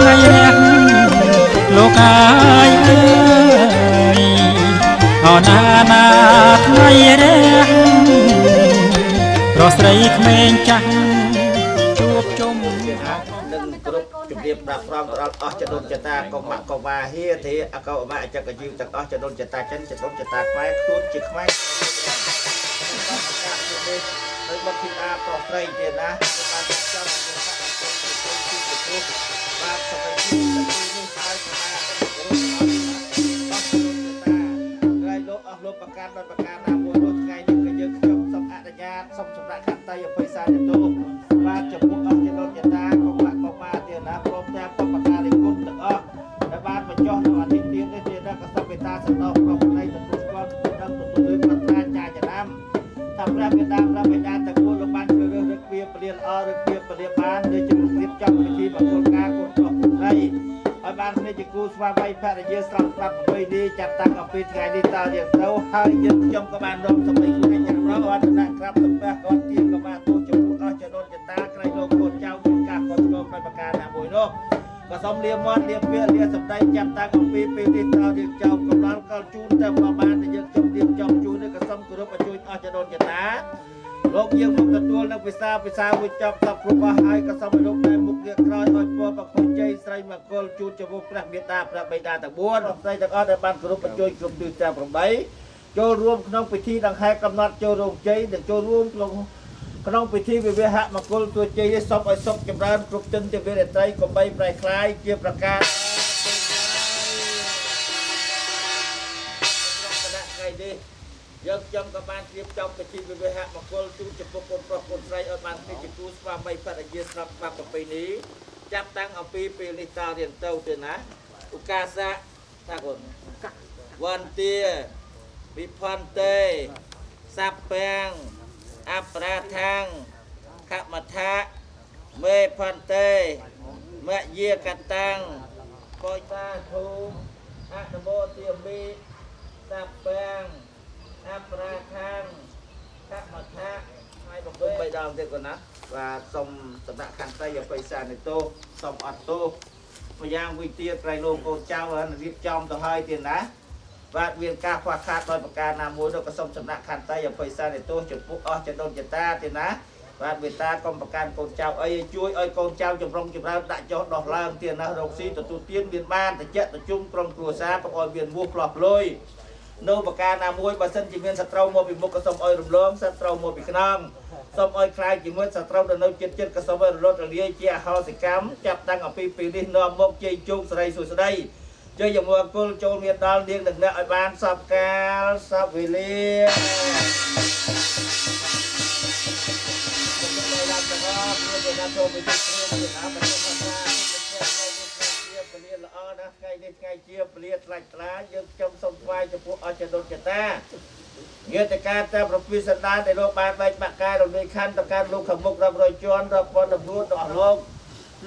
ថ្ងៃរះលោកកាយអើយអណាណាថ្ងៃរះប្រស្រីក្មេងចាស់ជួបជុំនឹងគ្រប់ជំរាបប្រាប់ព្រមដល់អស់ចតុចតាកុមារកុមារហេទេអកុមារអចកជីវទាំងអស់ចតុចតាចិនចតុចតាខ្មែរខ្លួនជាខ្មែរហើយមកពីអាប្រស្រីទៀតណាបានចាំបាទសម័យនេះហើយខ្មែរហើយលោកអស់លោកប្រកាសដល់ប្រកាសណាមួយនោះថ្ងៃនេះគឺយើងខ្ញុំសូមអនុញ្ញាតសូមសម្រាប់ខន្តីអភ័យសាទរបាទចំពោះអស់ចតុចតាកុមារទៀតណាព្រមទាំងបព្វការីគុណទាំងអស់ដែលបានបញ្ចុះនៅអាទិត្យទៀតនេះជាដល់កសបេតាសណ្ដោប្រពៃទទួលស្គាល់ដឹងទទួលលើប្រាថ្នាចាចណាំថាព្រះមេដាព្រះបិតាទាំងមូលលោកបានជ្រើសរើសឬគ្រាពលាល្អឬគ្រាពលាបានឬជំរាបចំពិធីមង្គលការគុណប្រុសគុណស្រីឲ្យបានគ្នាជាគូស្វាមីភរិយាស្រស់ស្រាប់ប្រពៃនេះចាប់តាំងពីថ្ងៃនេះតរៀងទៅហើយយើងខ្ញុំក៏បានរំសម្ដីខ្លួនយ៉ាងរហូតដល់ក្រាបសំពះគាត់ទៀនក៏បានទោះចំពោះអស់ចតុចតាក្រៃលោកកូនចៅមានការកត់ស្គាល់ដោយប្រការណាមួយនោះក៏សូមលាមាត់លាពាក្យលាសម្ដីចាប់តាំងអំពីពេលនេះតរៀងចៅកំណត់កលជូនទៅប្រមាណដែលយើងខ្ញុំរៀបចំជូននេះក៏សូមគោរពអញ្ជើញអស់ចតុចតាលោកយើងមកទទួលនៅភាសាវិចប់tậpគ្រប់អស់ហើយក៏សូមឲ្យលោកតែមុខងារក្រោយឲ្យពរប្រគុណជ័យស្រីមង្គលជូនចំពោះព្រះមេត្តាព្រះបិតាទាំង4ស្រីទាំងអស់ដែលបានគោរពអញ្ជើញគ្រប់ទិសទាំង8ចូលរួមក្នុងពិធីដង្ហែកំណត់ចូលរោងជ័យនិងចូលរួមក្នុងពិធីវិវាហមង្គលទួជ័យនេះសូមឲ្យសុខចម្រើនគ្រប់ទិនទេវរាត្រីកុំបីប្រែคล้ายជាប្រការថ្ងៃនេះយើងខ្ញុំក៏បានរៀបចំពិធីវិវាហមង្គលជូនចំពោះកូនប្រុសកូនស្រីឲ្យបានជាគូស្វាមីភរិយាស្រាប់ស្រាប់ប្រពៃនេះចាប់តាំងអំពីពេលនេះតរៀងទៅណាឧកាសៈថាកូនវន្ទាវិផន្តេសាប់ពាំងអបរាថាំងខមថាមេផន្តេមយាកតាំងបោតាធូអនុមោទាមីសាប់ពាំងអបរាខាងខមថាហើយបង្គំ3ដងទៀតគាត់ណាបាទសូមសម្រាប់ខន្តីអបិសានិទោសូមអត់ទោម្យ៉ាងវិទាក្រៃលោកកូនចៅរៀបចំទៅហើយទៀតណាបាទមានការខ្វះខាតដោយប្រការណាមួយនោះក៏សូមសម្រាប់ខន្តីអបិសានិទោចំពោះអស់ចតុចតាទៀតណាបាទមេត្តាកុំប្រកាន់កូនចៅអីជួយឲ្យកូនចៅចម្រុងចម្រើនដាក់ចុះដោះឡើងទៀតណារកស៊ីទទួលទានមានបានតិចតជុំក្រុមគ្រួសារកុំឲ្យមានមោះផ្លោះផ្លុយនៅប្រការណាមួយបើសិនជាមានសត្រូវមកពីមុខក៏សូមឲ្យរំលងសត្រូវមកពីខ្នងសូមឲ្យខ្លាយជាមួយសត្រូវដែលនៅចិត្តក៏សូមឲ្យរលត់រលាយជាអហោសិកម្មចាប់តាំងអំពីពេលនេះនាំមកជ័យជោគសិរីសុស្ដីជ័យមង្គលចូលមានដល់នាងនឹងអ្នកឲ្យបានសពកាលសពវេលាចូលពីទីគ្រឿងណាបន្តថាពលាល្អណាស់ថ្ងៃនេះថ្ងៃជាពលាថ្លាច់ថ្លាយើងខ្ញុំសូមថ្វាយចំពោះអស់ចតុចតាញាតិការតែប្រពៃសណ្ដានដែលលោកបានបែកបាក់កាយរំលែកខណ្ឌទៅកាន់លោកខាងមុខរាប់រយជាន់រាប់ពាន់ដំណួនរបស់លោក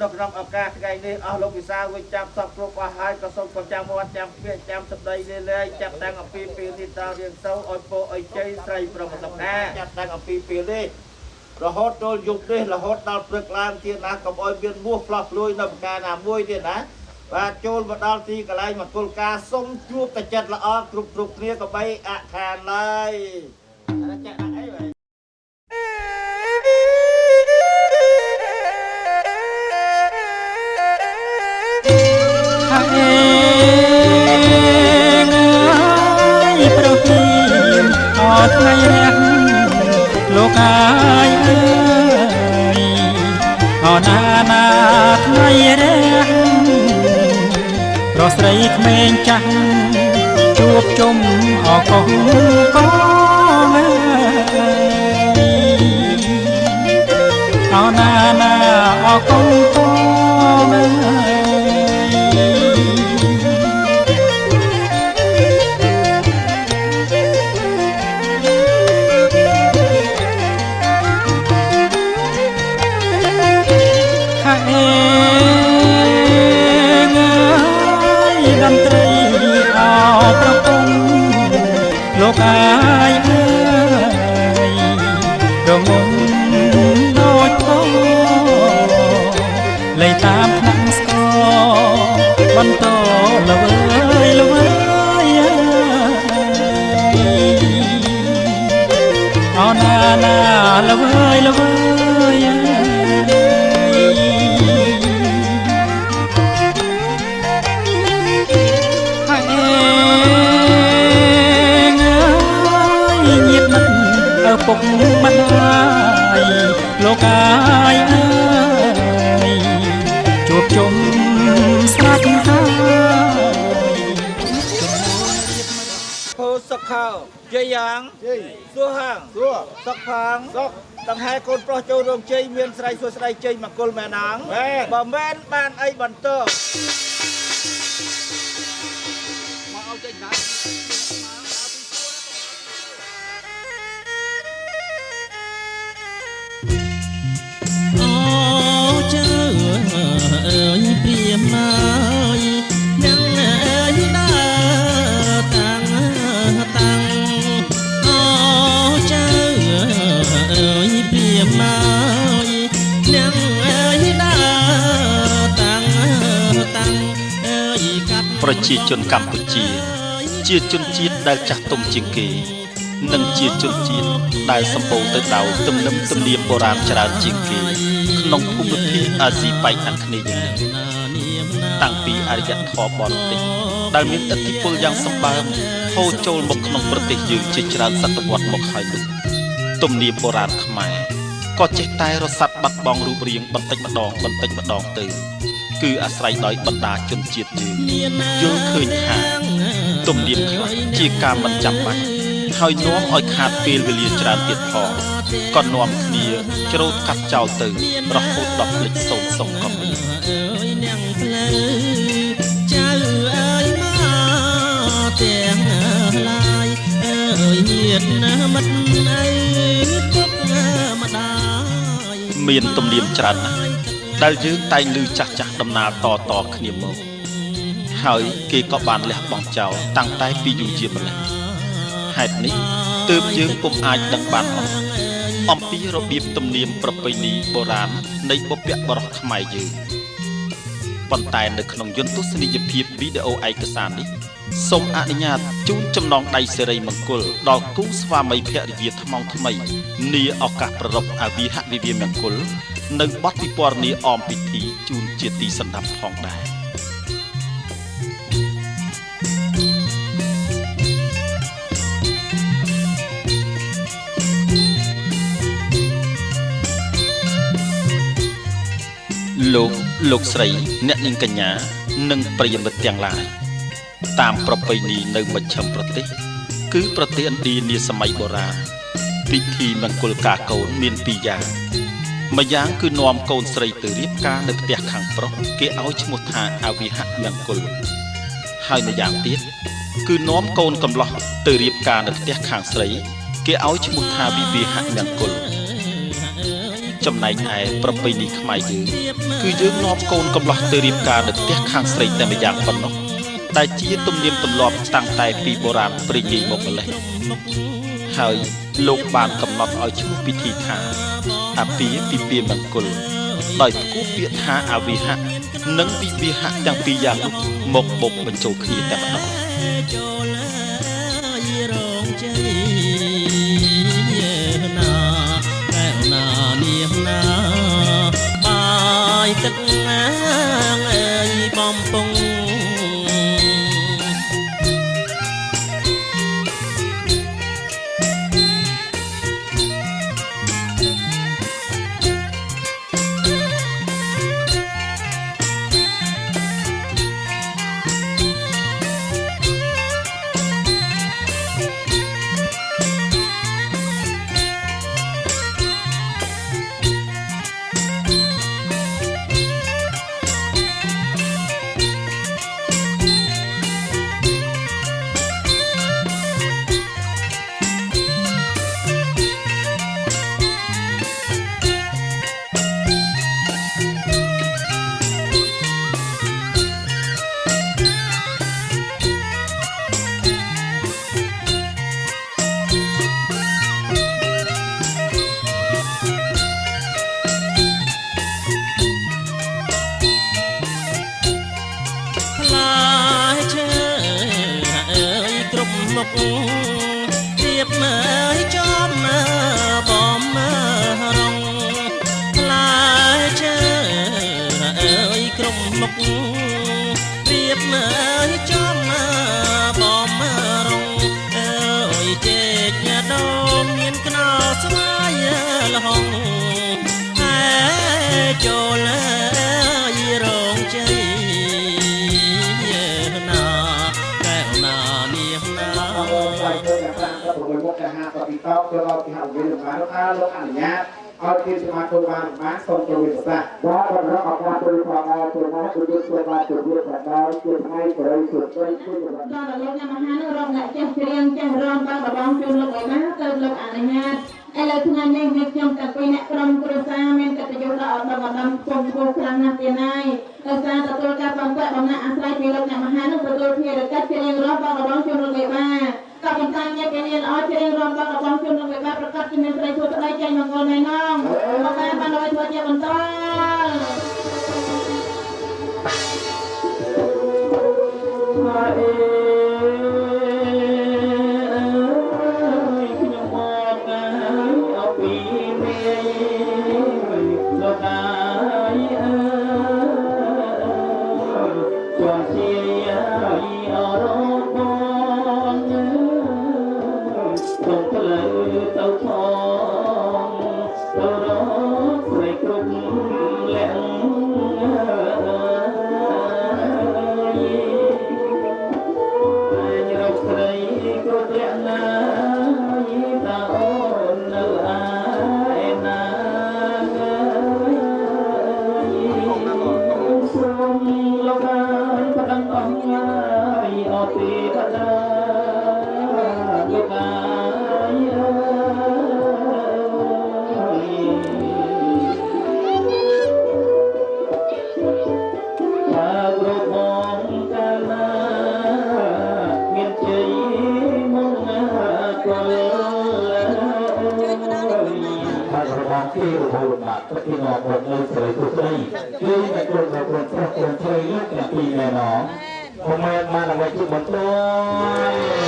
នៅក្នុងឱកាសថ្ងៃនេះអស់លោកវិសាវិចាប់សពគ្រប់អស់ហើយក៏សូមប្រចាំមាត់ចាំពាក្យចាំសម្ដីលាយចាប់តាំងអំពីពេលនេះតរៀងទៅឲ្យពោឲ្យជ័យស្រីប្រមសកាចាប់តាំងអំពីពេលនេះរហូតដល់យប់នេះរហូតដល់ព្រឹកឡើងទៀតណាកុំឲ្យមានមោះផ្លោះព្រួយនៅប្រការណាមួយទៀតណាបាទចូលមកដល់ទីកន្លែងមង្គលការសុំជួបតែចិត្តល្អគ្រប់គ្នាក៏បីអខានឡើយអាចារ្យដាក់អីvậyប្រទីអត់ថ្ងៃរះលោកកាយអើយអណាណាថ្ងៃរះប្រស្រីក្មេងចាស់ជួបជុំអកងកងអណាណាអកងកងតន្ត្រីអោប្រពងលោកកាយអើយរងំដូចផងលៃតាមផ្នែកស្គរ បន្តល្វើយល្វើយអោណាណាល្វើយល្វើយហើយញាតិមិត្តឪពុកម្ដាយលោកអាយអើយជួបជុំស្រាប់ហើយភោសុខោជ័យយ៉ាងសួរហាងសុខផាងដង្ហែកូនប្រុសចូលរោងជ័យមានស្រីសួស្ដីជ័យមង្គលមែនណាងបើមែនបានអីបន្តមកឲ្យចេញណាអើយព្រាមហើយនឹងអើយដើរតាំងអូចៅអើយព្រាមហើយនឹងអើយដើរតាំងអើយកាត់ប្រជាជនកម្ពុជាជាជនជាតិដែលចាស់ទុំជាងគេនិងជាជនជាតិដែលសម្បូរទៅដោយទំនើមទំនៀមបុរាណច្រើនជាងគេក្នុងភូមិភាគអាស៊ីប៉ែកខាងគ្នាយ៉ាងនេះតាំងពីអរិយធម៌បរទេសដែលមានឥទ្ធិពលយ៉ាងសម្បើមហូរចូលមកក្នុងប្រទេសយើងជាច្រើនសតវត្សមកហើយនោះទំនៀមបុរាណខ្មែរក៏ចេះតែរសាត់បាត់បង់រូបរាងបន្តិចម្ដងទៅគឺអាស្រ័យដោយបណ្ដាជនជាតិយើងយល់ឃើញថាទំនៀមខ្លះជាការមិនចាំបាច់ហើយនាំឲ្យខាតពេលវេលាច្រើនទៀតផងក៏នាំគ្នាច្រូតកាត់ចោលទៅរហូតដល់ភ្លេចសូន្យសុំក៏មាននាងផ្លូវចៅអើយមកទាំងឡាយអើយញាតិណាមិត្តអើយពុកម្ដាយមានទំនៀមច្រើនណាស់ដែលយើងតែងឮចាស់ដំណាលតគ្នាមកហើយគេក៏បានលះបង់ចោលតាំងតែពីយូរជាម្ល៉េះហេតុនេះទើបយើងពុំអាចដឹងបានអំពីរបៀបទំនៀមប្រពៃណីបុរាណនៃបុព្វបុរសខ្មែរយើងប៉ុន្តែនៅក្នុងយន្តទស្សនីយភាពវីដេអូឯកសារនេះសូមអនុញ្ញាតជូនចំណងដៃសិរីមង្គលដល់គូស្វាមីភរិយាថ្មងថ្មីនាឱកាសប្រារព្ធអវិហវិវាមង្គលនៅបទពិពណ៌នាអមពិធីជូនជាទីសន្តាប់ផងដែរលោកស្រីអ្នកនាងកញ្ញានិងប្រិយមិត្តទាំងឡាយតាមប្រពៃណីនៅមជ្ឈិមប្រទេសគឺប្រទេសឥណ្ឌានាសម័យបុរាណពិធីមង្គលការកូនមានពីរយ៉ាងម្យ៉ាងគឺនាំកូនស្រីទៅរៀបការនៅផ្ទះខាងប្រុសគេឲ្យឈ្មោះថាអវិហមង្គលហើយម្យ៉ាងទៀតគឺនាំកូនកំឡោះទៅរៀបការនៅផ្ទះខាងស្រីគេឲ្យឈ្មោះថាវិវាហមង្គលចំណែកឯប្រពៃណីខ្មែរយើងគឺយើងនាំកូនកំឡោះទៅរៀបការនៅផ្ទះខាងស្រីតែម្យ៉ាងប៉ុណ្ណោះតែជាទំនៀមទម្លាប់តាំងតែពីបុរាណព្រេងនិយមមកម្ល៉េះហើយលោកបានកំណត់ឲ្យឈ្មោះពិធីថាអពាពិពាមង្គលដោយផ្គូពាក្យថាអវិហៈនិងវិវាហៈទាំងពីរយ៉ាងនោះមកបុកបញ្ចូលគ្នាតែម្ដងបាយទឹកណាងអើយបំពង់ មុខរៀបមើលចំបំរងផ្លែឈើអើយក្រុមមុខរៀបមើលចំបំរងអើយជែកញ៉ាដូមមានខ្នោស្វាយលហងតែចូលរងជ័យណាកែវណានាងណាហើយធ្វើយ៉ាងខ្លាំងទៅ6មុខទៅ5ពីតោចូលដល់ទីហៅវិញបានលោកអនុញ្ញាតឲ្យទីសមាគមបានសូមចូលវិសាបាទបន្តអបអរគុណផងដែរព្រោះណាគឺជួយបានជួយបានដែរជាថ្ងៃបរិសុទ្ធជួយដល់លោកញ៉ាំអាហារនឹងរងអ្នកចេះច្រៀងចេះរំដល់បងជូនលោកអីណាទៅលោកអនុញ្ញាតឥឡូវថ្ងៃនេះខ្ញុំទាំងពីរអ្នកក្រុមគ្រួសារមានកិត្តិយសដ៏ឧត្តមឧត្តមខ្ពង់ខ្ពស់ខ្លាំងណាស់ទៀតហើយដោយសារទទួលការបំពាក់បំណាក់អាស្រ័យពីលោកអ្នកមហានឹងទទួលភារកិច្ចច្រៀងរំដល់បងជូនលោកអីណាក៏ប៉ុន្តែញាតិគ្នាល្អច្រៀងរំដល់បងជូនលោកអីណាប្រកាសជាមានប្រិយធម៌ប្តីចេញមង្គលណែនងបងបានឲ្យធ្វើជាបន្តที่อุบลบาทที่นอคนเลยสวยสุดเลยคือในกลุ่มคนพระคนเชยลูกปีแม่น้องผมมาทำไมที่บนตัว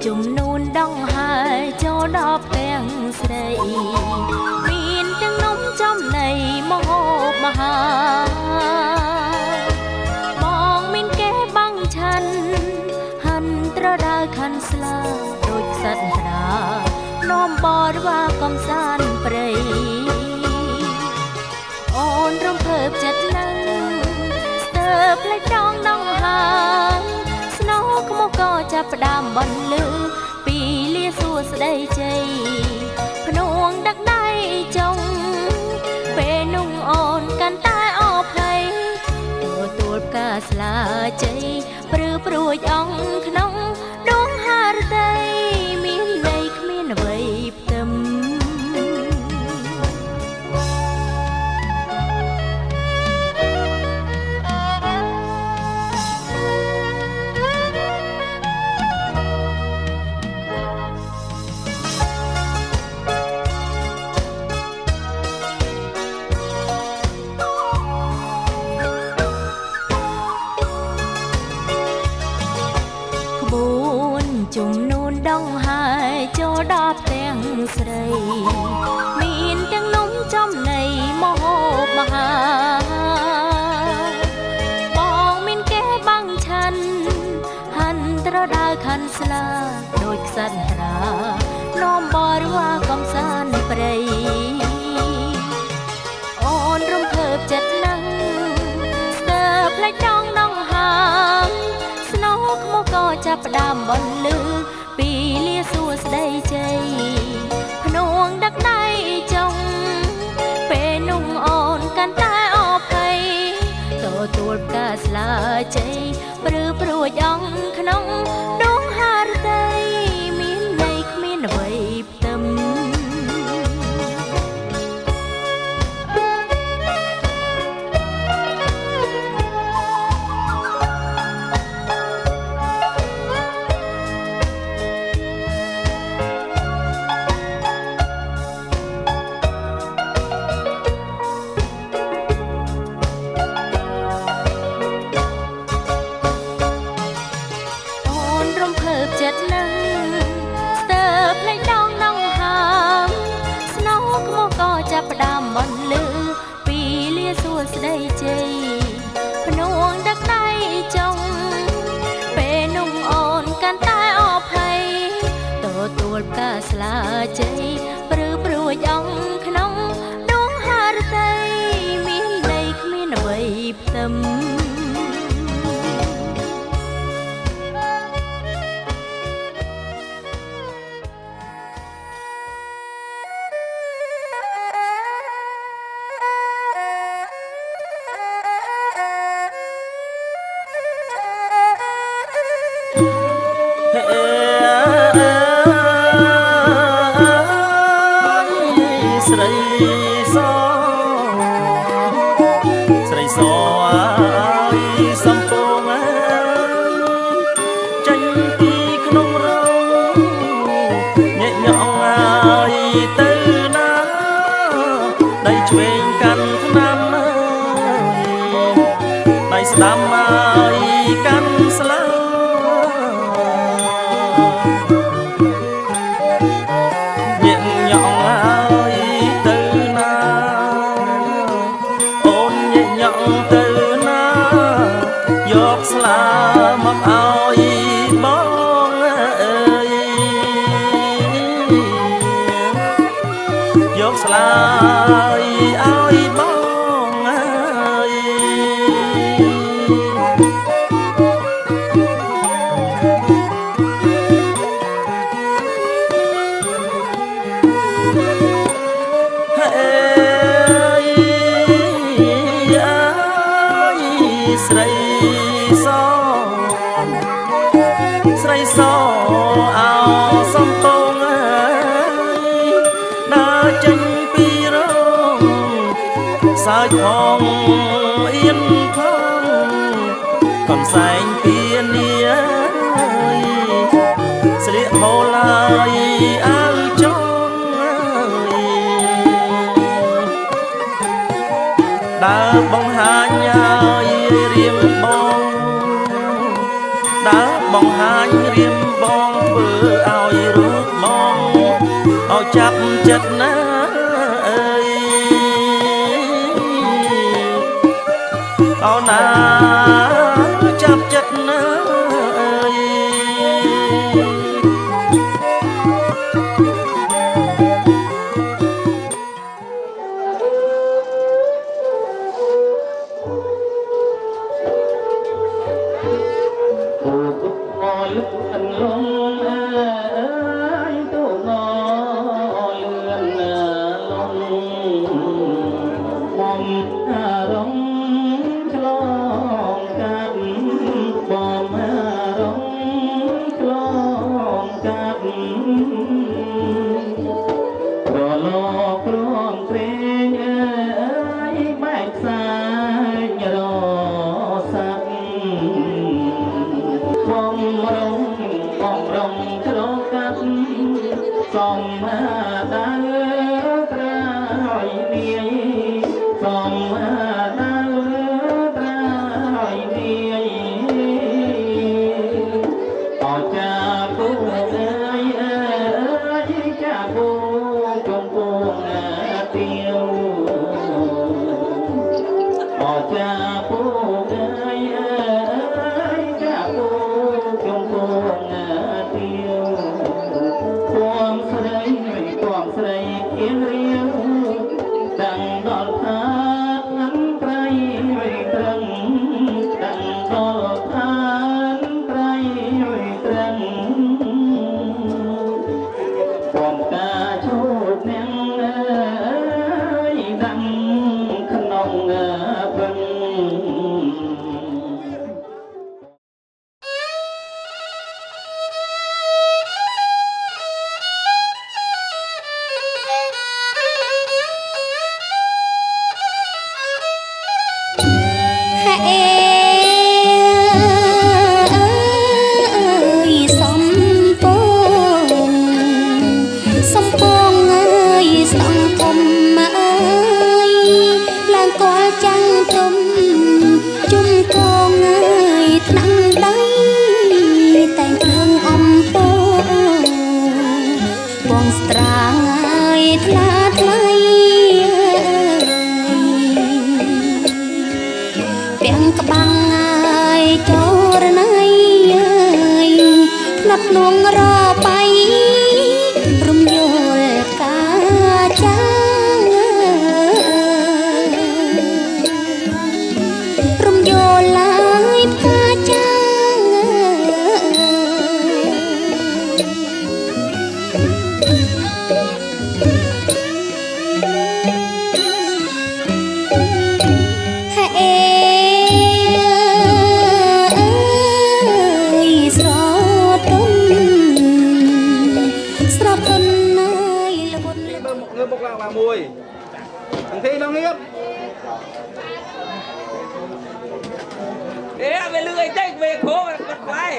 ជំនូនដងហើយចូលដល់ផ្ទាំងស្រីមានទាំងនំចំណីមហូបមហាបងមានគេបាំងឆាន់ហាន់ត្រដៅខាន់ស្លាដូចខ្សិតត្រានាំបរិវារកំសាន្តព្រៃអូនរំភើបចិត្តណាស់ស្ទើរផ្លេចដងហើយស្នោខ្មុះក៏ចាប់ផ្ដើមបន្លឺពីលាសួស្ដីជ័យភ្នួងដឹកដៃចុងពេលនោះអូនកាន់តែអភ័យទទួលផ្កាស្លាជ័យព្រឺព្រួយអងក្នុងដងហារតីមានន័យគ្មានអ្វីផ្ទឹមជំនូនដងហើយចូលដល់ផ្ទាំងស្រីមានទាំងនំចំណីមហូបមហាបងមានគេបាំងឆាន់ហាន់ត្រដៅខាន់ស្លាដូចខ្សិតត្រានាំបរិវារកំសាន្តព្រៃអូនរំភើបចិត្តណាស់ស្ទើរផ្លេចដងហើយស្នោខ្មុះក៏ចាប់ផ្ដើមបន្លឺពីលាសួស្ដីជ័យភ្នួងដឹកដៃចុងពេលនោះអូនកាន់តែអភ័យទទួលផ្កាស្លាជ័យព្រឺព្រួយអងក្នុងដងហារតីមានន័យគ្មានអ្វីផ្ទឹម ស្ដីជ័យភ្នួងដឹកដៃចុងពេលនោះអូនកាន់តែអភ័យទទួលផ្កាស្លាជ័យព្រឺព្រួយអង្គក្នុងដួងហារតីមានន័យគ្មានអ្វីផ្ទឹមស្រីសស្រីសអើយសំពងចេញពីក្នុងរោងញែកញ៉ងអើយទៅណាដៃឆ្វេងកាន់ថ្នាំដៃស្ដាំអើយកាន់ស្លាស្លាមកឲ្យបងអើយយកស្លាឲ្យបងអើយស្រីស្រីសអោសំពងអើយដើរចេញពីរោងសើចផងអៀនផងកនសែងពីនីស្លៀកហូលហើយអាវចងដើរបង្ហាញហើយរៀមបងដើរបង្ហាញរៀមបងធ្វើឲ្យរូបបងឲ្យចាប់ចិត្តណាអើយអូនណាចាប់ចិត្តណាអើយសំ นงรอไปรมโยลกาจ้ารมโยลายกาจ้าមួយទាំងទីដល់ងៀបវាលឺអីទេវាគ្រូគាត់ខ្វាយ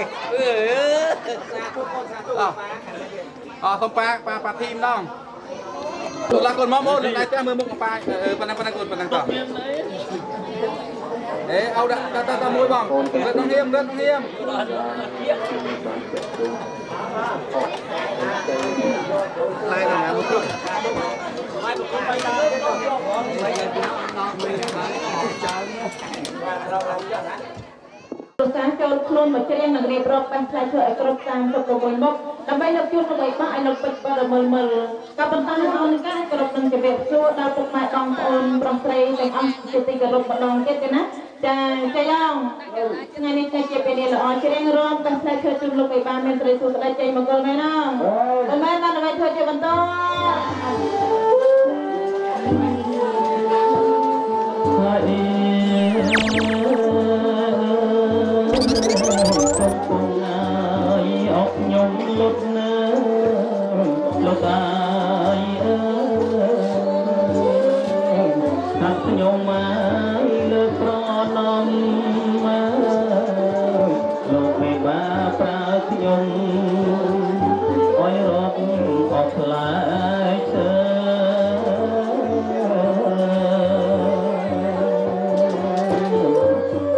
សុំប៉ាធីមដងលោកឡាកូនមកមកនៅតែមើលមុខប៉ាប៉ុណ្ណឹងកូនប៉ុណ្ណឹងតោះเอาតមួយបងរត់ងៀមខ្លាយណាមកគ្រប់ប្រសាចូលខ្លួនមកច្រៀងនឹងរៀបរាប់បាញ់ផ្លែឈើឲ្យគ្រប់តាមគ្រប់ប្រវត្តិមកដើម្បីលើកជួនលោកឲ្យបានឲ្យលោកពេជ្របរមើលក៏ប៉ុន្តែអនកាគ្រប់នឹងជម្រាបសួរដល់ពុកម៉ែបងប្អូនប្រុសស្រីទាំងអស់ជាទីគោរពម្ដងទៀតទេណាចាចាយ៉ាងថ្ងៃនេះជាពេលនេះល្អច្រៀងរួមបាញ់ផ្លែឈើជូនលោកឲ្យបានមានត្រីសួស្ដីជ័យមង្គលមែនណាមិនមែនបានអ្វីធ្វើជាបន្តលុតណាលោកអាយថាខ្ញុំមកលើប្រណំលោកមេបាប្រើខ្ញុំឲ្យរត់អស់ផ្លែឈើ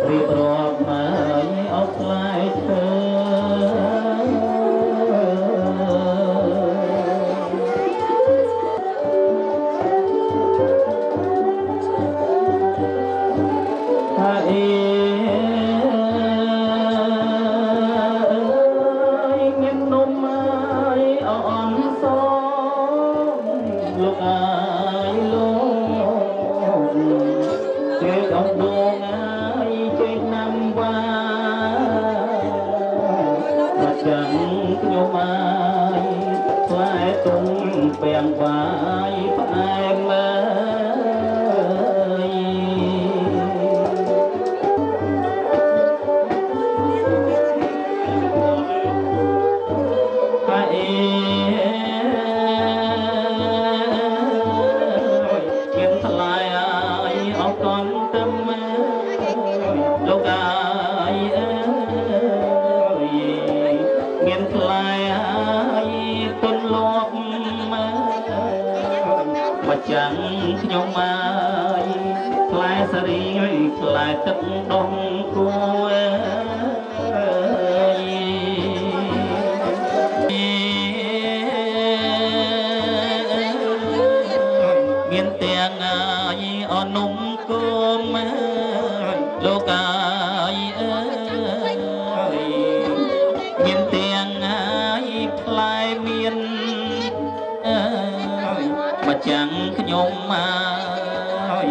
រៀបរាប់មកអស់ផ្លែឈើHãy chẳng nhau mai lại xa đi lại tất đông cô miền tiền ở nung cơm lô cài miền tiền lại miền mà chẳng nhôm mai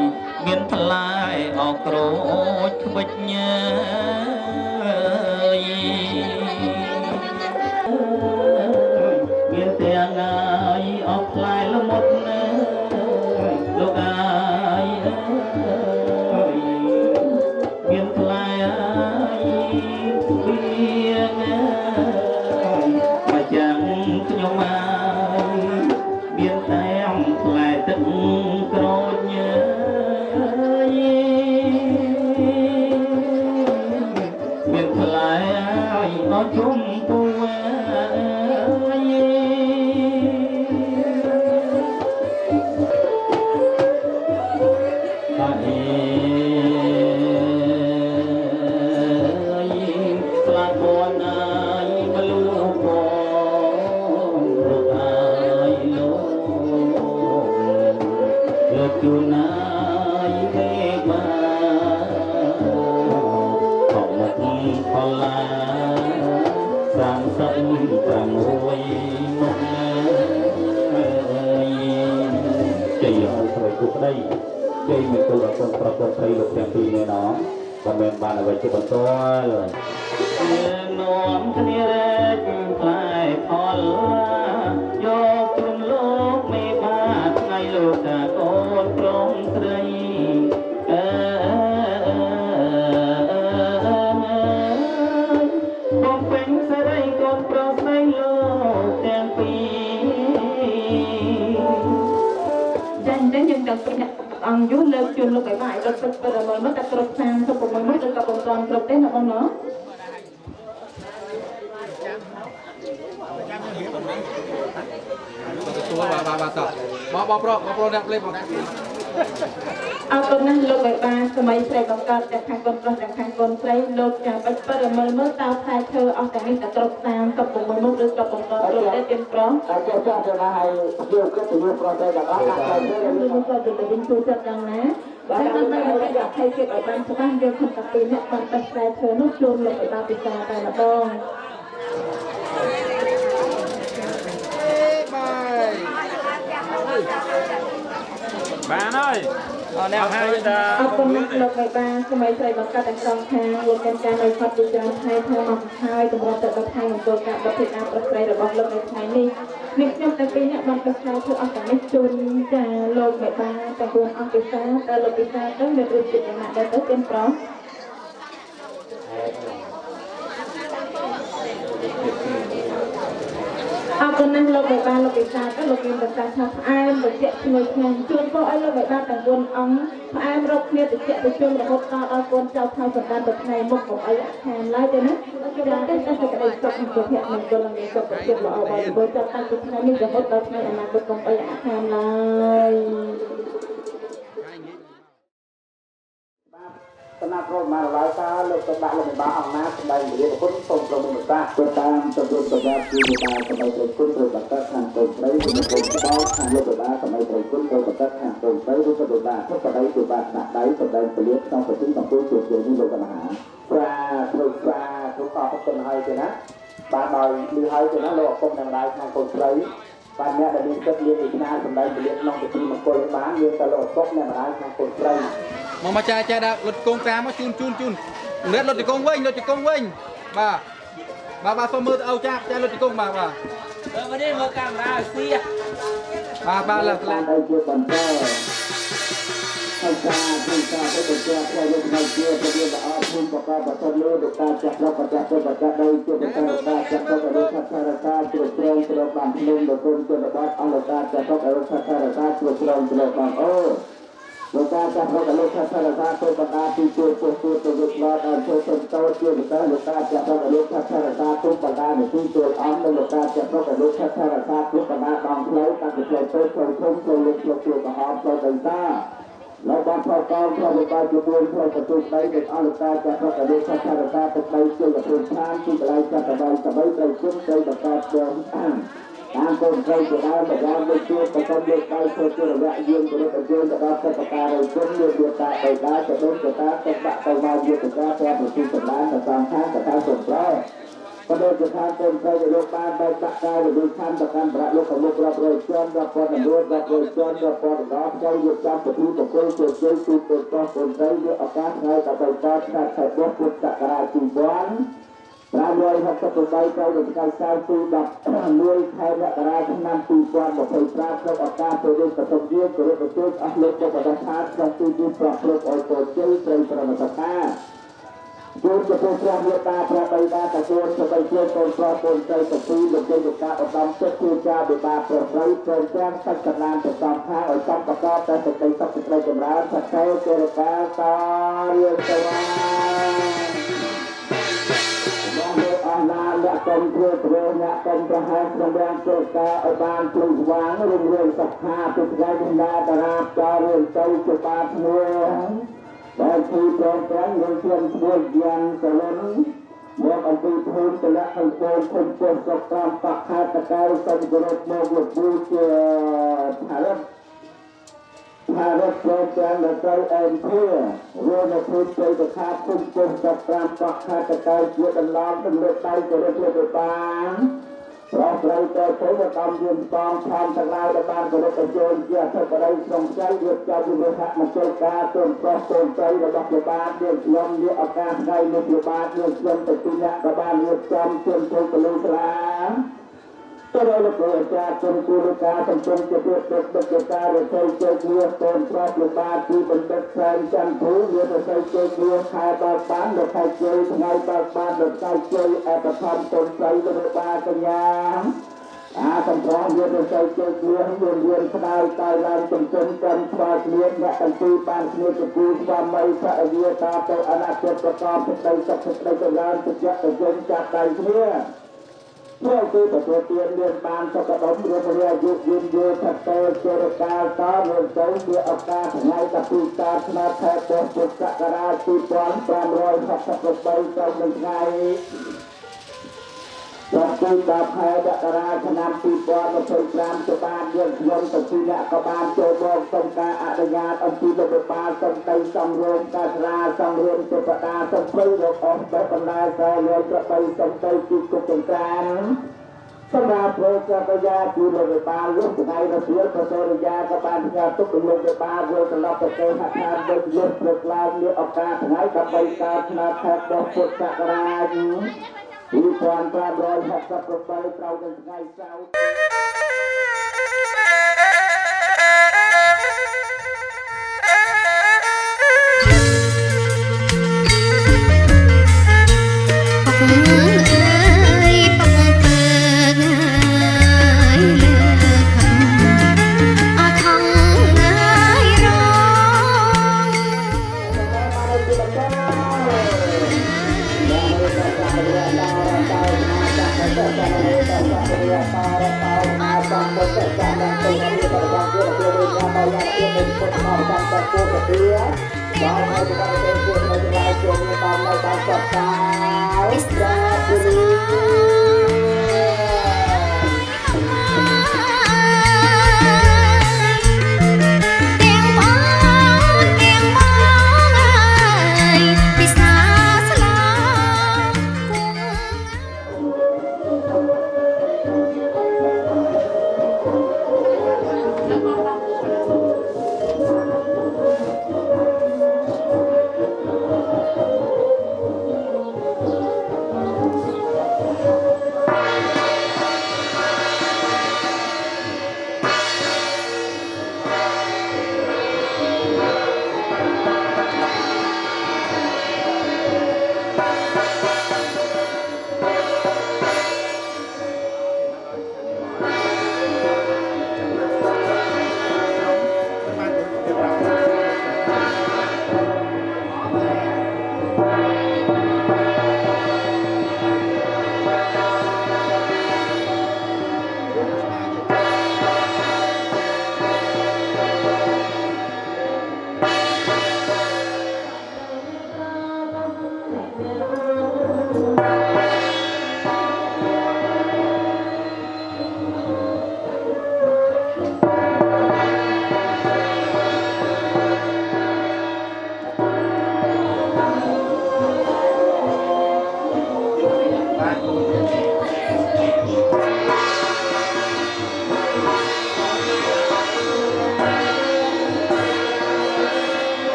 miền lại ở cột bịch nhớ miền tiền ở lại là một lúc ai miền lại mà chẳng nhôm mai miền em lại tất cột nhớ miền lại ở chung tôi សាងសង់6មុខជ័យឲ្យស្រីគូប្តីជ័យមានគោលអកូនប្រុសកូនស្រីលោកទាំងពីរនេះណោះក៏មានបានអ្វីជាបន្ទាល់យើងនាំគ្នារែកផ្លែផលយកជូនលោកមេបាថ្ងៃលោកតាកូនក្រុងស្រីបងពេញសេរីកូនប្រុសស្រីលោកទាំងពីរចាអញ្ចឹងយើងទាំងពីរអ្នកអង្គយុលើកជូនលោកឲ្យបានរត់ទឹកទៅដល់មកតែគ្រប់36មកឬក៏បំពេញគ្រប់ទេណាបងណាตัวบาต่อมาโปรเนี่ยเลยบอกអរគុណណាស់លោកបេបាសម័យស្រីបង្កើតទាំងខាងកូនប្រុសទាំងខាងកូនស្រីលោកចាំបាច់បរិមើលមើលតើផ្លែឈើអស់ទាំងនេះតែគ្រប់36មុខឬក៏បំពេញគ្រប់ទេទៀតប្រុសតែចេះចាស់ទៅណាឲ្យយកគិតទៅយកប្រុសទៅដល់ដាក់ទៅលោកក៏ទៅវិញជួយចិត្តយ៉ាងណាបាទមិនបានយកឲ្យគេឲ្យបានច្បាស់យកខុសតាពីអ្នកបានបេះផ្លែឈើនោះជូនលោកបេបាពិសាតែម្ដងបានហើយអ្នកហើយតាអរគុណណាស់លោកបេបាសម័យស្រីបង្កើតទាំងសងខាងលោកកាន់ការនៅផាត់ជាច្រើនថ្ងៃធ្វើមកហើយតម្រូវទៅដល់ថ្ងៃមង្គលការបុព្វកាប្រស្រីរបស់លោកនៅថ្ងៃនេះនេះខ្ញុំតែពីរអ្នកបានបេះផ្លែឈើអស់ទាំងនេះជូនចាលោកបេបាទាំងរួមអង្គពិសាទៅលោកពិសាទៅមានរសជាតិយ៉ាងណាដែរទៅទៀតប្រុសអរគុណណាស់លោកបេបាលោកពិសាទៅលោកមានប្រសាសន៍ថាផ្អែមត្រជាក់ឈ្ងុយឆ្ងាញ់ជូនពរឲ្យលោកបេបាទាំង4អង្គផ្អែមរកគ្នាត្រជាក់ទៅជុំរហូតដល់កូនចៅថៅសន្តានទៅថ្ងៃមុខកុំអីអាខានឡើយទេណាចាតែសេចក្តីសុខនិងសុភមង្គលនិងមានសុខភាពល្អបរិបូរណ៍ចាប់តាំងពីថ្ងៃនេះរហូតដល់ថ្ងៃអនាគតកុំអីអាខានឡើយគណៈក្រុមមកឡើយតើលោកទៅដាក់លោកបាអង្គណាស្ដីនិយាយគុណសូមប្រមុខសាស្ត្រទៅតាមចំនួនប្រកាសគឺតាមសម័យប្រគុណត្រូវបកខាងកូនស្រីជំនុំបោខាងលោកបាសម័យប្រគុណត្រូវបកខាងកូនស្រីឬក៏លោកបាទុកបដៃគឺបាដាក់ដៃសម្ដែងពលិក្នុងប្រទេសកម្ពុជាជានេះលោកមហាប្រាធ្វើប្រាទុកអរគុណហើយទេណាបានដោយលឺហើយទេណាលោកអគុំទាំងដៃខាងកូនស្រីបានអ្នកដែលមានចិត្តមានឯណាសម្ដែងពលិក្នុងប្រទេសមង្គលបានមានតែលោកអគុំអ្នកម្ដាយខាងកូនស្រីមកចាដាក់លុតកងតាមមកជូនលឿនលុតជង្គង់វិញបាទសូមមើលទៅអោចាលុតជង្គង់បាទមកនេះមើលកាមេរ៉ាសៀបាទឡើងទៅជាបន្តហើយពីការទៅជាផ្លូវលោកនៅជាប្រយោជន៍ល្អភូមិបកបតលើដោយការចាក់លោកបច្ចៈទៅបច្ចៈដោយជាការចាក់ទៅលោកថាសារការជ្រុលជ្រែងជ្រោកបានភ្នំដល់គុណជនបទអនុតាចាក់ទៅលោកថាសារការជ្រុលជ្រែងជ្រោកបានអូលោកតាចាស់លោកលោកថាសារការទៅបណ្ដាទីជួយពោះទួទៅវិទ្យាដល់ចូលទៅតូចជាបន្តលោកតាចាស់លោកថាសារការទៅបណ្ដានៃទីជួយអំនិងលោកតាចាស់លោកថាសារការទៅបណ្ដាដងផ្លូវតាំងពីផ្លូវទៅផ្លូវធំផ្លូវលោកជួយប្រហោបផ្លូវដីតាแล้วบางพอกองพระบิดาจุดรวมพระประตูใดเด็กอนุตาจากพระกระดูกพระชาติตาตกใดเชื่อกับเป็นชานที่กระไรจักรวาลสบายใจชุ่มใจกับการเดินตามต้นใจจะได้แบบว่าไม่เชื่อกับคนเดียวกันเชื่อเชื่อระยะยืนบริบทยืนจะได้สักการอะไรชุ่มเดือดเดือดตาไปได้จะโดนจะตาจะบะไปมาเยือจะได้แค่ประตูสัปดาห์แต่ตามทางแต่ทางส่วนแรกประเด็นจะทางต้นใจจะโลกบ้านไปตักกายจะดูท่านประการพระโลกของโลกรับเลยจนรับพรรวยรับเลยจนรับพรรับใจยึดจำประตูประตูเชื่อเชื่อสุดตัวต้นใจเยอะอาการไงกับไปตัดขาดขาดบกพุทธกราจีบวันปลาลอยหักตะตุใบใจเด็กการสร้างตูดับลอยไทยและกราชนำตีกวนกับไปปลาเข้าอาการตัวเด็กกับตัวเยี่ยมกับตัวเจ้าอัลเลกกับประธานกับตูดีปลาปลอกออยตัวเจ้าใจประมาทตาจูนจะเป็นพระเมตตาพระใบดาตะโกนจะไปเชื่อตนพระตนใจตะปีหลุดใจหลุดตาอดดำเจ้าคือเจ้าเบิดบาเปิดไรเปิดแจ้งสักนานจะตามข้าอดตั้งประกอบแต่ใจสักใจจำร้านสักเท้าเจริญตาตาเรียนสว่างมองดูอนาและกรมเพื่อเพื่อนกรมประหารแรงเกิดตาอบานปลุกวางรุ่งเรืองศรัทธาตุใจดินดาตราบจาเรืองใจจุบาทเมืองแต่ที่ตรงกลางยังเชื่อมพูดยังสลนเมื่ออันเป็นภูมิตระอันโกนคนเกิดสักการปักขาตะการสังกรดโมกหลุดบูเจถารถ ថារត់ចូលចាំដល់ទៅអែមភឿរួមនៅភូមិជ័យប្រខាភូមិគុំ15កោះខាតកៅជាដន្លងទំលើដៃទៅរត់ទៅបានប្រោះត្រូវទៅទៅតាមយន្តបងខំទាំងឡាយដែលបានប្រកបទៅចូលជាអធិបតីក្នុងចៃរៀបចំវិវហមង្គលការទុនប្រុសទុនស្រីរបស់ព្រះបាទយើងខ្ញុំមានឱកាសថ្ងៃនេះព្រះបាទយើងខ្ញុំទៅទីអ្នកក៏បានរៀបចំជូនពលពលស្លាទៅដល់លោកអាចារ្យជនគូលការសំពងជាពុទ្ធដឹកការរទៅជ័យជាតនប្រុសព្រះបាទទីបណ្ឌិតខ្សែច័ន្ទភូមានរទៅជ័យជាខែដល់បានលោកខែជ័យថ្ងៃដល់បានលោកខែជ័យអបធម្មទុនស្រីរបស់បាទកញ្ញាសំប្រងមានរទៅជ័យជាមានស្ដាយតៃឡើងជំនុំចាំស្វាគ្មានអ្នកទាំងពីរបានគ្នាជាគូស្វាមីភរិយាតាទៅអនាគតប្រកបសេចក្តីសុខសេចក្តីចម្រើនទុកចិត្តទៅយើងចាប់ដៃគ្នាព្រោះគឺទទួលទានមានបានសុខដុមរួមរាអាយុយឺនយូរថាទៅជារកាលតមានទៅជាឱកាសថ្ងៃ12កើតឆ្នាំខែពុទ្ធសករាជ2563ទៅនឹងថ្ងៃ12ខែករាឆ្នាំ2025ទៅបានយើងខ្ញុំទៅទីអ្នកក៏បានចូលមកសុំការអនុញ្ញាតអំពីរដ្ឋបាលសុំដីសំរុំកាសារាសំរុំទេវតាសុំព្រៃលោកអស់ទៅបណ្ដាខ្សែលុយប្របីសុំដីទីគុកចង្ក្រានសម្រាប់ប្រកបយាពីរដ្ឋបាលលោកថ្ងៃរសៀលប្រសិទ្ធយាក៏បានផ្ញើទុកលោករដ្ឋបាលយកត្រឡប់ទៅគេហដ្ឋានវិទ្យាព្រឹកឡើងមានឱកាសថ្ងៃ13កើតឆ្នាំខែពុទ្ធសករាជ2568ត្រូវនឹងថ្ងៃសៅរ៍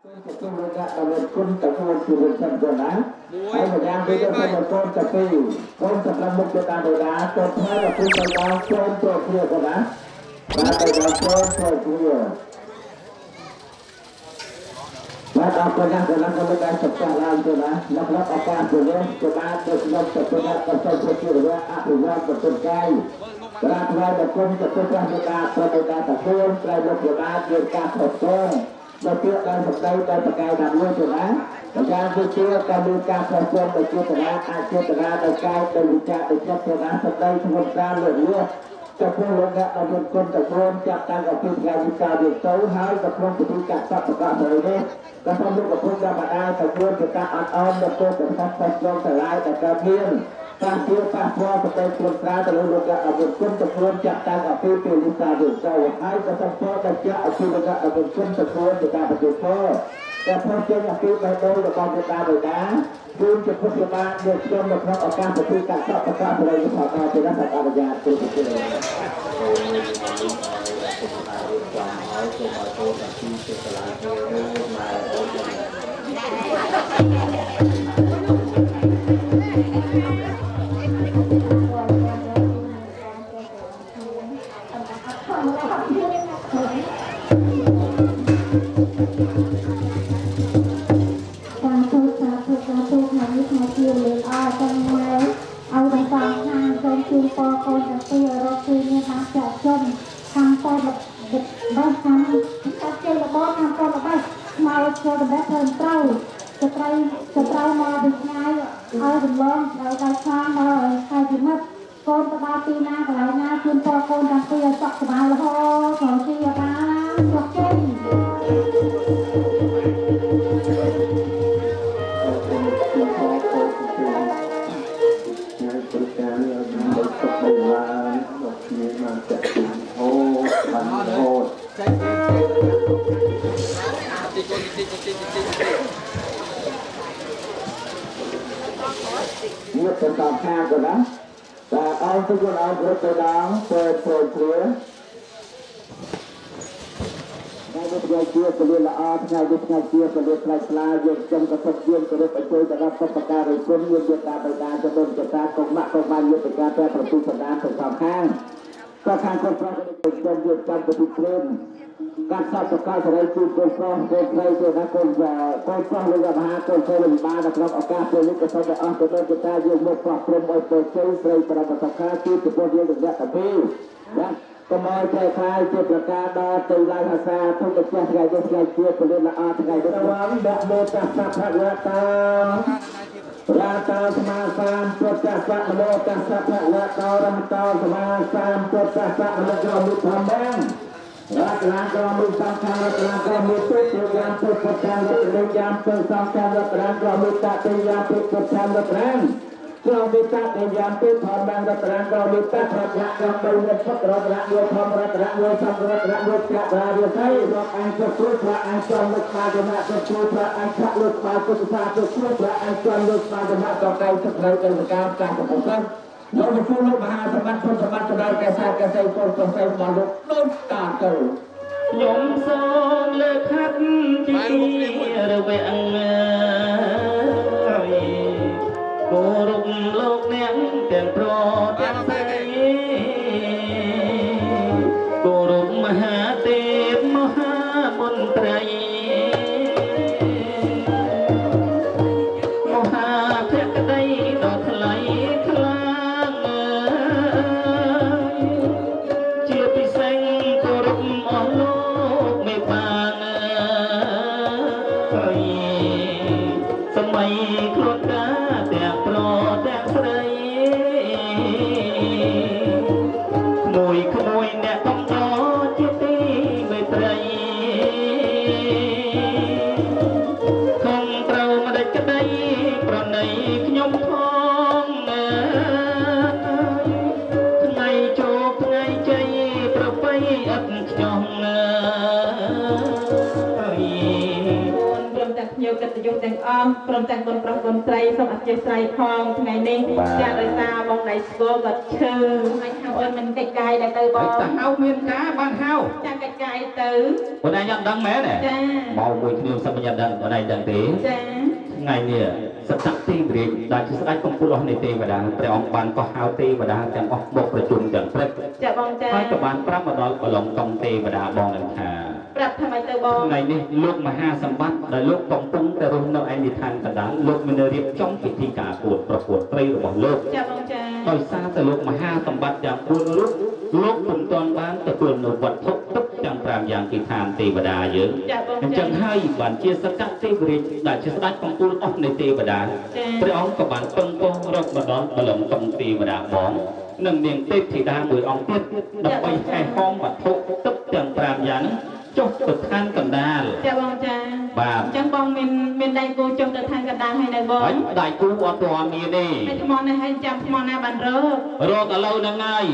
Chúng tôi đã làm một quân tập huấn từ một trận rồi đã. Hãy một giang bây giờ một con tập phi, con tập làm một cái ta rồi đã. Tập hai là quân tập đào con tập kia rồi đã. Ba tập đào con tập kia. Ba tập con giang rồi đã con đã tập ra làm rồi đã. Lập lập ở ca rồi đấy. Cho ba tập lập tập con đã tập tập kia rồi đã. Áp dụng tập tập cay. Ra hai là quân tập ra người ta tập quân. Ra một người ta người ta tập con. Đầu tiên đây một đây một cây làm luôn rồi đó. Ra phía kia ta đưa ca phật quân để chia ra, chia ra đầu cây đầu cha để chấp cho ra thật đây không ra lượng luôn. Cho phương lượng gạt ở bên quân tập quân chặt tăng ở phía ngay đi cao được xấu hai tập quân của chúng ta sắp được rồi đấy. Các phong lúc của chúng ta mà ai tập quân người ta ăn ôm được quân để phát phật quân trở lại tại cao thiên. Ta kia ta qua tập đây quân ra từ lúc gạt ở bên quân tập quân chặt tăng ở phía kia đi cao được xấu hai tập quân ta chặt ở phía gạt ở bên quân tập quân người ta được xấu.แต่พอเจอกับที่ไปโดนกับความตาโดยนะดูจะพุทธบาลเด็กจมกับพระอาการปฏิการชอบประกาศอะไรที่ผ่านมาเป็นนักการปัญญาตัวที่เลยนี่เป็นตามข้างกันนะแต่เอาทุกคนเอารถไปล้างเปิดเคลียร์ได้รถยาเชียร์ไปเรียนละอาทนายรถยาเชียร์ไปเรียนปลายยกจำกระทบเยี่ยมกระทบไปช่วยจะรับประกาศในคนเยี่ยมเยี่ยมการไปการจะโดนจะการกองมะกองมันเยี่ยมไปการแก้ประตูสัญญาณถึงสามข้างก็ข้างคนพระก็ได้เป็นจำเยี่ยมจำประตูเคลื่อนการสอบประกาศอะไรจูบคนพร้อมคนใครเจอนะคนพร้อมเลยจะมาหาคนเคยเลยมานะครับเอาการเป็นลิขสิทธิ์เอาตัวเดินจะได้ยืมหมดปรับปรุงไว้เปิดเผยใส่ประวัติศาสตร์ที่จะพูดเรื่องอย่างนี้กับพี่นะก็มองใจคลายเจ็บประการดอตีลายภาษาทุกประเทศไทยจะใช้เชื่อเป็นละอาไทยระวังแบบโมตัสสะพระราตาราตาสมาสามพุทธัสสะโมตัสสะพระราตาราตาสมาสามพุทธัสสะโมตัสสะมุขธรรมังรัตนาก็มีสังขารรัตนาก็มีตุติยามตุปัฏฐานรัตนายามตุสังขารรัตนาก็มีตัติยามตุปัฏฐานรัตนาก็มีตัติยามตุธรรมังรัตนาก็มีตัทธะก็เป็นเรื่องรัตนาโยธรรมรัตนาโยสังรัตนาโยจักราโยไทยรัตอันจะสุพระอันจอมลุกมาจะมาจะสุพระอันชักลุกมาจะสุภาจะสุพระอันจอมลุกมาจะมาต่อไปสักเลยเป็นการการของผมเราจะพูดลูกมหาสมัติคนสมัติจะได้แก่ชาติแก่ใจคนคนใจมาลุกล้นตาเกิดยมทรงเลือกขัดจีระเวงโกรุมโลกเนียงเตียงโปรดเตียงใสโกรุมมหาเทพมหามนตรีมหาเพชรได้ดอกไหลคลาพ ភ្ញៀវកិត្តិយសទាំងអស់ព្រមទាំងកូនប្រុសកូនស្រីសូមអធិស្ឋានផងថ្ងៃនេះចាដោយសារបងដៃស្គាល់គាត់ឈឺហើយហៅអូនមិនកិច្ចកាយដែរទៅបងតែហៅមានការបានហៅ ចាកិច្ចកាយទៅ បងឯងអត់ដឹងមែនទេ ចា មកមួយគ្នាសិមញ៉ាំដឹងបងឯងដឹងទេ ចា ថ្ងៃនេះសត្វទេវរាជដែលជាស្ដេចកំពូលអស់នៃទេវតាព្រះអង្គបានក៏ហៅទេវតាទាំងអស់មកប្រជុំទាំងព្រឹក ចាបងចា ហើយក៏បានប្រាប់មកដល់បលំកំទេវតាបងនឹងថា ប្រាប់ថាម៉េចទៅបង ថ្ងៃនេះលោកមហាសម្បត្តិដែលលោកកំពុងតែរស់នៅឯនិធានកណ្ដាលលោកមានរៀបចំពិធីការប្រកួតត្រីរបស់លោក ចាបងចា ដោយសារតែលោកមហាសម្បត្តិទាំង4រូបលោកពុំទាន់បានទទួលនៅវត្ថុទុកទាំង5យ៉ាងពីឋានទេវតាយើង ចាបង អញ្ចឹងហើយបានជាសកទេវរាជដែលជាស្ដេចកំពូលអស់នៃទេវតាព្រះអង្គក៏បានពឹងពោះរកមកដល់បលំកំទេវតាបងនិងនាងទេពធីតាមួយអង្គទៀតដើម្បីហែហោមវត្ថុទុកទាំង5យ៉ាងចុះទៅឋានកណ្ដាល ចាបងចា បាទ អញ្ចឹងបងមានដៃគូចុះទៅឋានកណ្ដាលហើយនៅបង ហើយដៃគូអត់ទាន់មានទេ ហើយថ្មនេះហើយចាំថ្មណាបានរក រកឥឡូវហ្នឹងហើយ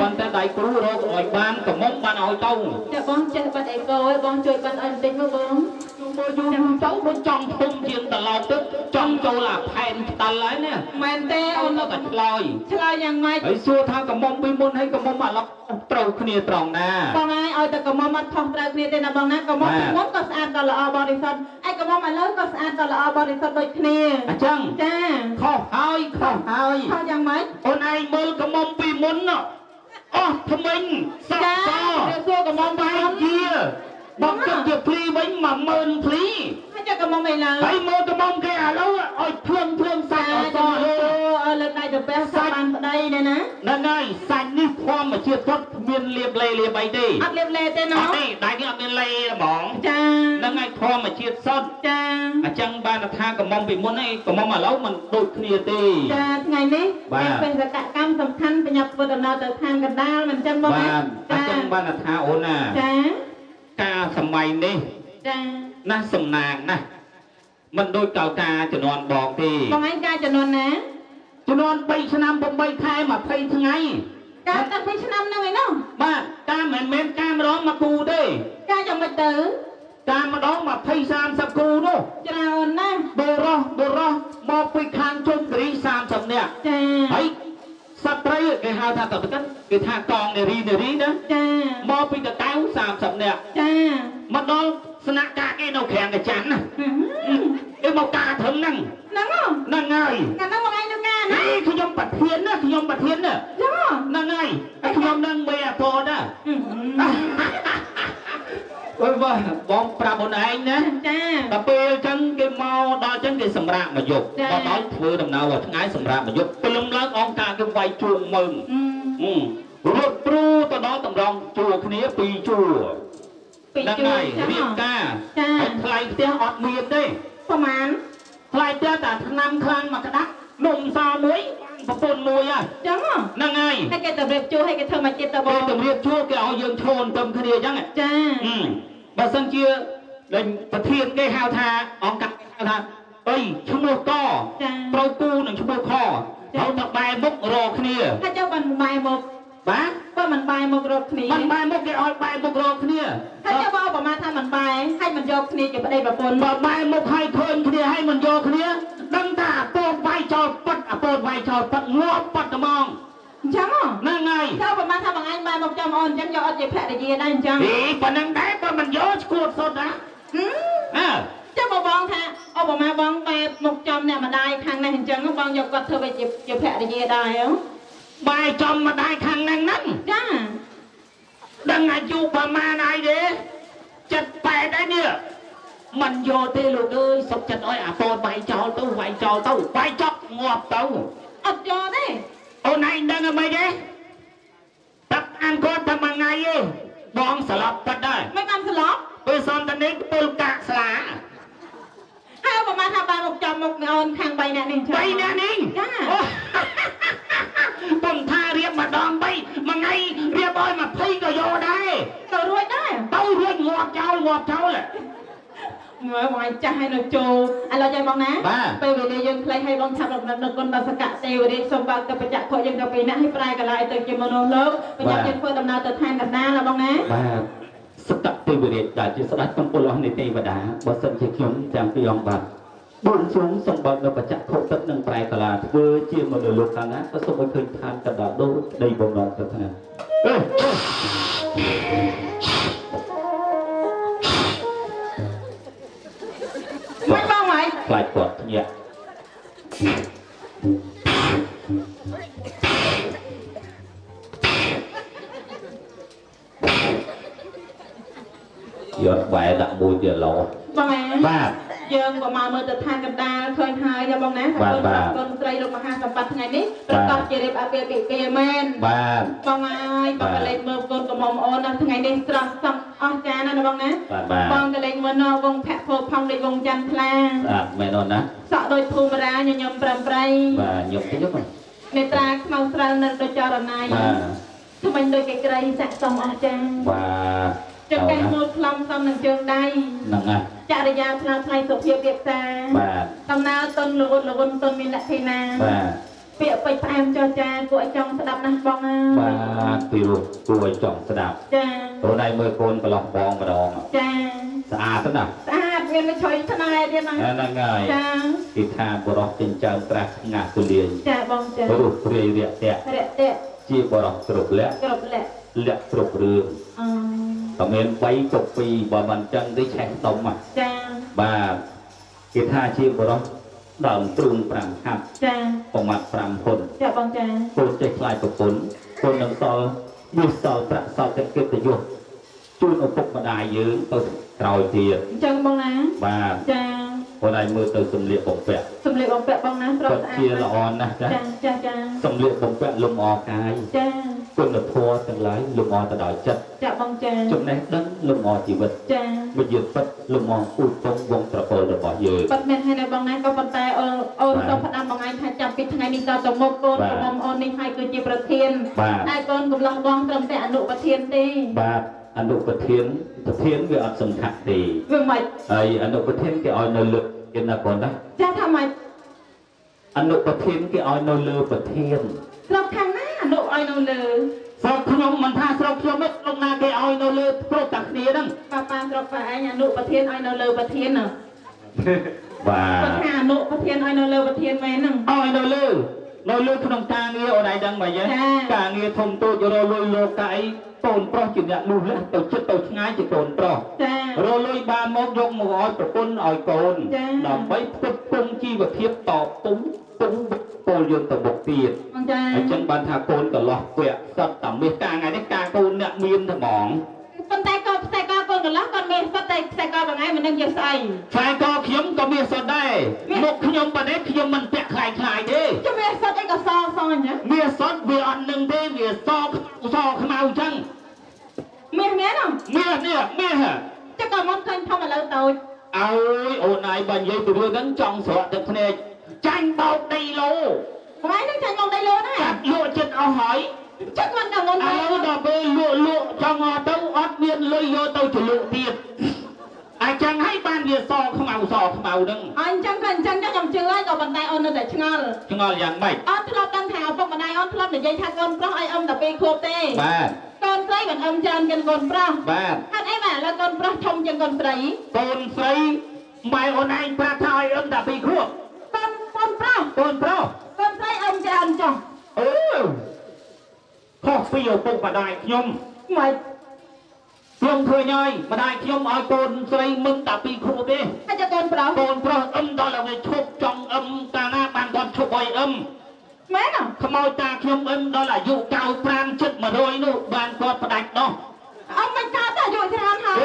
ប៉ុន្តែដៃគ្រូរកឲ្យបានកំមុំបានឲ្យទៅ ចាបងចេះបាត់អីកោឲ្យបងជួយបាត់ឲ្យបន្តិចមកបង មើលយូរទៅដូចចង់ធំជាងតឡោទឹកចង់ចូលអាផែនផ្ដាល់ហើយណា មែនទេ អូ អូ ន ន នៅតែឆ្លើយ ឆ្លើយយ៉ាងម៉េច ហើយសួរថាកំមុំពីមុនហើយកំមុំឥឡូវត្រូវគ្នាត្រង់ណា បងឯងឲ្យតែកំមុំអត់ខុសត្រូវគ្នាទេណាបងណាកំមុំពីមុនក៏ស្អាតក៏ល្អបរិសុទ្ធឯកំមុំឥឡូវក៏ស្អាតក៏ល្អបរិសុទ្ធដូចគ្នា អញ្ចឹង ចា ខុសហើយខុសហើយ ខុសយ៉ាងម៉េច អូនឯងមើលកំមុំពីមុនអស់ថ្មិញសក់ ចា ស ទៅសួរកំមុំ បែ បាន បជាបងគិតជាភ្លីវិញ10000ភ្លី ហើយចាកំមុំអីឡើយ ហើយមើលកំមុំគេឥឡូវឲ្យភ្លឹងសាច់អត់ស ចា លើ ឲ្យលើកដៃទៅពះសាច់បានប្តីនេះណា ហ្នឹងហើយសាច់នេះធម្មជាតិសុទ្ធគ្មានលាបលេលាបអីទេ អត់លៀបលេទេ អ ណា ត់ទេដៃនេះអត់មានលេហ្មង ចា ហ្នឹងហើយធម្មជាតិសុទ្ធ ចា អញ្ចឹងបានថាកំមុំពីមុនឯងកំមុំឥឡូវมันដូចគ្នាទេ ចាថ្ងៃនេះ បាទ បេសកកម្មសំខាន់បញ្ញាធ្វើដំណើរទៅឋានកណ្ដាលមិនចឹងបង បាទអញ្ចឹងបានថាអូនណា ចា ការសម័យនេះ ចា ណាស់សំណាងណាស់មិនដូចកៅការជំនាន់បងទេ បងឯងការចំនួនណា ជំនាន់3ឆ្នាំ8ខែ20ថ្ងៃ ការតាំងពីឆ្នាំហ្នឹងឯណោះ បាទការមិនមែនការម្ដងមកគូទេ ការយ៉ាងម៉េចទៅ ការម្ដង20 30គូនោះ ច្រើនណាស់ បុរសមកពីខាងជុំគិរី30នាក់ ចា ហើយសត្រីគេហៅថាតកិនគេថាកងនារីណា ចា មកពីតកៅ30នាក់ ចា មកដល់ស្នាក់ការគេនៅក្រាំងកចាន់ណាគេមកការត្រឹមហ្នឹង ហ្នឹង ហ្នឹងហើយ កាលហ្នឹងបងឯងនៅការណា នេះខ្ញុំប្រធានណាខ្ញុំប្រធានណា ចា ហ្នឹងហើយហើយខ្ញុំនឹងមេអាតណាអើយបងប្រាប់អូនឯងណា ចា ដល់ពេលអញ្ចឹងគេមកដល់អញ្ចឹងគេសម្រាប់មកយប់ដល់ធ្វើដំណើររាល់ថ្ងៃសម្រាប់មកយប់ព្រលឹមឡើងអង្គការគេវាយជួងមើងរត់ព្រូទៅដល់តម្រង់ជួរគ្នា2ជួរ ពី ហ្នឹង ជួ ហើយ ចា រៀបការ ចា ហើយថ្លៃផ្ទះអត់មានទេ ប្រហែល ថ្លៃផ្ទះតែឆ្នាំខ្លាំងមកក្តាប់នំសមួយប្រពន្ធមួយហ่ะ ចឹង ហ្នឹងហើយ ហើយគេទៅរៀបជួឲ្យគេធ្វើមកចិត្តទៅប គេ ង ជំរាបជួគេឲ្យយើងឈរទៅគ្នាអញ្ចឹង ចា បើសិនជាដែលប្រធានគេហៅថាអង្គការហៅថាអីឈ្មោះក ចា ត្រូវគូនឹងឈ្មោះខត្រូវតែបែរមុខរកគ្នា ហើយចាំបានបាយមក បាទ បើមិនបាយមករកគ្នា មិនបែរមុខគេឲ្យបែរមុខរកគ្នា ហើយចាំបើប្រហែលថាមិនបាយហើយមិនយកគ្នាជាប្តីប្រពន្ធ បើបែរមុខឲ្យឃើញគ្នាឲ្យមិនយកគ្នាដឹងថាអាពតវាយចោលប៉ិតអាពតវាយចោលប៉ិតងាប់ប៉ិតត្មង អញ្ចឹង ហ្នឹងហើយ ถ้าប្រហែលថាបងឯងបាយមកចាំអូនអញ្ចឹងយកអត់ជាភរិយាដែរអញ្ចឹង អីប៉ុណ្ណឹងដែរបើមិនយកឈួតសុទ្ធណាអើ ចាំបងថាអូប្រហែលបងបែបមកចំអ្នកម្ដាយខាងនេះអញ្ចឹងបងយកគាត់ធ្វើឲ្យជាភរិយាដែរហ៎ បាយចំម្ដាយខាងហ្នឹងហ្នឹង ចា ដឹងអាយុប្រមាណហើយទេ78ដែរនេះមិនយកទេលោកអើយសុខចិត្តឲ្យអាពតវាយចោលទៅវាយចោលទៅវាយចប់ងាប់ទៅ អត់យកទេ អូនឯងដឹងអ្វីទេតាប់អានគាត់តែមួយថ្ងៃទេបងស្លាប់ប៉ិតដែរ មិនបានស្លប់ ពេលសំតានេះពលកាក់ស្លា ហើយប្រហែលថាបាយមកចំមកអូនខាង3នាក់នេះអញ្ចឹង 3នាក់នេះ ចា ពុំថារៀបម្ដង3មួយថ្ងៃរៀបឲ្យ20ក៏យកដែរ ទៅរួចដែរ ទៅរួចងាប់ចោល មើលបងឯងចាស់ឲ្យនៅចូលឥឡូវចាំបងណា បាទ ពេលវេលាយើងខ្លីឲ្យបងឆាប់រំលឹកដល់គុណដល់សកៈទេវរាជសូមបើកទៅបច្ចៈខុសយើងទៅពីណាឲ្យប្រែកន្លែងទៅជាមនុស្សលោកបញ្ញាយើងធ្វើដំណើរទៅឋានកណ្ដាលណាបងណា បាទ សតតិវិរិយដែលជាស្ដេចកំពូលនៃទេវតាបើសិនជាខ្ញុំទាំងពីរអង្គបាទបួនជុំសម្បត្តិនៅបច្ចៈខុសទឹកនឹងប្រែកាឡាធ្វើជាមនុស្សលោកខាងណាក៏សូមឲ្យឃើញឋានកណ្ដាលដូចដីបំណងទៅថាមិនបងហើយ ខ្លាចគាត់ញាក់យកបែដាក់មួយទៀតឡោបងបាទយើងក៏មកមើលទៅឋានកណ្ដាលឃើញហើយណាបងណាថាកូនស្រីលោកមហាសម្បត្តិថ្ងៃនេះប្រកាសជារៀបអាពាហ៍ពិពាហ៍មែនបាទបងហើយបងក៏លេងមើលកូនកំមុំអូនដល់ថ្ងៃនេះស្រស់សំអស្ចារ្យណាស់បងណាបងក៏លេងមើលនៅវងភ័ក្រភោផង់លេងវងច័ន្ទថ្លាបាទមែនអូនណាសក់ដូចភូមិរាញញឹមប្រំប្រៃបាទញឹមតិចហ្នឹងមេត្រាខ្មៅស្រាលនៅដូចចរណៃថ្មិញដូចកេក្រៃស័ក្តិសមអស្ចារ្យបាទចង្កេះមូលខ្លំសំនឹងជើងដៃហ្នឹងណាចរិយាថ្លាថ្លៃសុភាពរៀបការបាទដំណើរតុនលវលវតុនមានលក្ខណៈបាទពាក្យពេចផ្អែមចរចាគួរឲ្យចង់ស្ដាប់ណាស់បងអើយបាទពីរគួរឲ្យចង់ស្ដាប់ចាព្រោះដៃមើលកូនកន្លោះបងម្ដងចាស្អាតណាស់ស្អាតមានមិនឆុយឆ្នៃទៀតណាហ្នឹងហើយចាគេថាបរោះចិញ្ចើមត្រាស់ងាស់ទូលាយចាបងចារុះព្រាយរាក់តាក់ជាបរោះគ្រប់លក្ខគ្រប់រឿងតែមាន3 កពីបើមិនចឹងទេឆេះតុំចាបាទគេថាជាបរោះដើមទ្រូង5ហាត់ចាប្រមាត់5ហ៊ុនចាបងចាកូនចេះខ្លាយប្រពន្ធកូននឹងសល់វាសល់ប្រាក់សល់តែកិត្តិយសជូនឪពុកម្ដាយយើងទៅក្រោយទៀតអញ្ចឹងបងណាបាទចាបងឯងមើលទៅសម្លៀកបំពាក់បងណាស្រស់ស្អាតជាល្អណាស់ចាសម្លៀកបំពាក់លំអកាយចាគុណធម៌ទាំងឡាយលំអទៅដោយចិត្តចាបងចាចំណេះដឹងលំអជីវិតចាវិញ្ញាណពិតលំអពូជពងវងត្រកូលរបស់យើងពិតមែនហើយណាបងណាក៏ប៉ុន្តែអូនសូមផ្ដាំបងឯងថាចាប់ពីថ្ងៃនេះតទៅមុខកូនរបស់អូននេះហើយគឺជាប្រធានហើយកូនកំឡោះបងត្រឹមតែអនុប្រធានទេបាទអនុប្រធានវាអត់សំខាន់ទេវាមិនហើយអនុប្រធានគេឲ្យនៅលើគេណាបងណាចាថាម៉េចអនុប្រធានគេឲ្យនៅលើប្រធានស្រុកខាងណាអនុឲ្យនៅលើស្រុកខ្ញុំមិនថាស្រុកខ្ញុំទេស្រុកណាគេឲ្យនៅលើគ្រប់តាគ្នាហ្នឹងប៉ាស្រុកប៉ាឯងអនុប្រធានឲ្យនៅលើប្រធានណាបាទគាត់ថាអនុប្រធានឲ្យនៅលើប្រធានមែនហ្នឹងឲ្យនៅលើក្នុងការងារអូនឯងដឹងមកយ៉ាងការងារធំតូចរលុយលោកកាអីកូនប្រុសជាអ្នកលុះលាស់ទៅចិត្តទៅឆ្ងាយជាកូនប្រុសចារលុយបានមកយកមកឲ្យប្រពន្ធឲ្យកូនដើម្បីផ្គត់ផ្គង់ជីវភាពតពុំពលយើងទៅមុខទៀតអញ្ចឹងបានថាកូនកន្លោះពាក់សត្វតាមាសការថ្ងៃនេះការកូនអ្នកមានតែហ្មងប៉ុន្តែក៏ខ្សែកកូនកន្លោះគាត់មានសត្វតែខ្សែកបងឯងមិនដឹងយកស្អីខ្សែកខ្ញុំក៏មានសត្វដែរមុខខ្ញុំប៉ុណ្ណេះខ្ញុំមិនពាក់ខ្លាយទេខ្ញុំមានសត្វអីក៏សអញ្ចឹងមានសត្វវាអត់នឹងទេវាសខ្មៅអញ្ចឹងមានមែនមានចុះក៏មិនឃើញធំឥឡូវតូចអើយអូនឯងបើនិយាយពីរឿងហ្នឹងចង់ស្រក់ទឹកភ្នែកចាញ់បោកដីឡូបងឯងនឹងចាញ់បោកដីឡូណាកាត់លក់ចិត្តអស់ហើយចិត្តមិនក៏មុនឥឡូវដល់ពេលលក់ចង់ទៅអត់មានលុយយកទៅជលក់ទៀតអញ្ចឹងហើយបានវាសខ្មៅហ្នឹងអញ្ចឹងខ្ញុំជឿហើយក៏ប៉ុន្តែអូននៅតែឆ្ងល់យ៉ាងម៉េចអត់ធ្លាប់ដឹងថាឪពុកម្ដាយអូនធ្លាប់និយាយថាកូនប្រុសឲ្យ12ខួបទេបាទកូនស្រីមិនច្រើនជាងកូនប្រុសបាទហេតុអីបានឥឡូវកូនប្រុសធំជាងកូនស្រីកូនស្រីម៉ែអូនឯងប្រាប់ថាឲ្យ12ខួបកូនប្រុសកូនស្រីច្រើនចុះខុសពីឪពុកម្ដាយខ្ញុំមិនខ្ញុំឃើញហើយម្ដាយខ្ញុំឲ្យកូនស្រីមិន12ខួបទេហើយតែកូនប្រុសដល់ឲ្យឈប់ចង់កាលណាបានគាត់ឈប់ឲ្យមែនខ្មោចតាខ្ញុំដល់អាយុ95 ជិត100នោះបានគាត់ផ្ដាច់ដោះមិនកើតតែអាយុច្រើនហើយ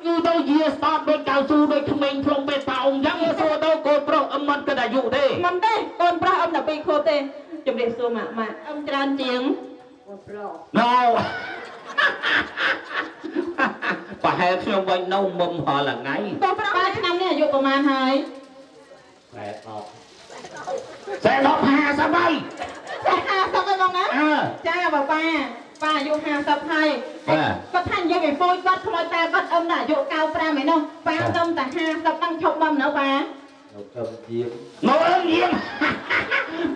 យូរទៅយាស្ដាប់ដូចកៅស៊ូដូចក្មេងក្នុងបេតាអ៊ំចឹងសួរទៅកូនប្រុសមិនគិតអាយុទេមិនទេកូនប្រុស12ខួបទេជំរាបសួរម៉ាក់ច្រើនជាងកូនប្រុសណូប្រហែលខ្ញុំវិញនៅមុំហល់ថ្ងៃកូនប្រុសឆ្នាំនេះអាយុប្រហែលហើយ50ហើយបងណាចាប៉ាអាយុ50ហើយគាត់ថានិយាយពីពួយគាត់ខ្មោចតែគាត់តែអាយុ95ឯនោះប៉ាតែ50ដល់ឈប់បំនៅប៉ានៅយាម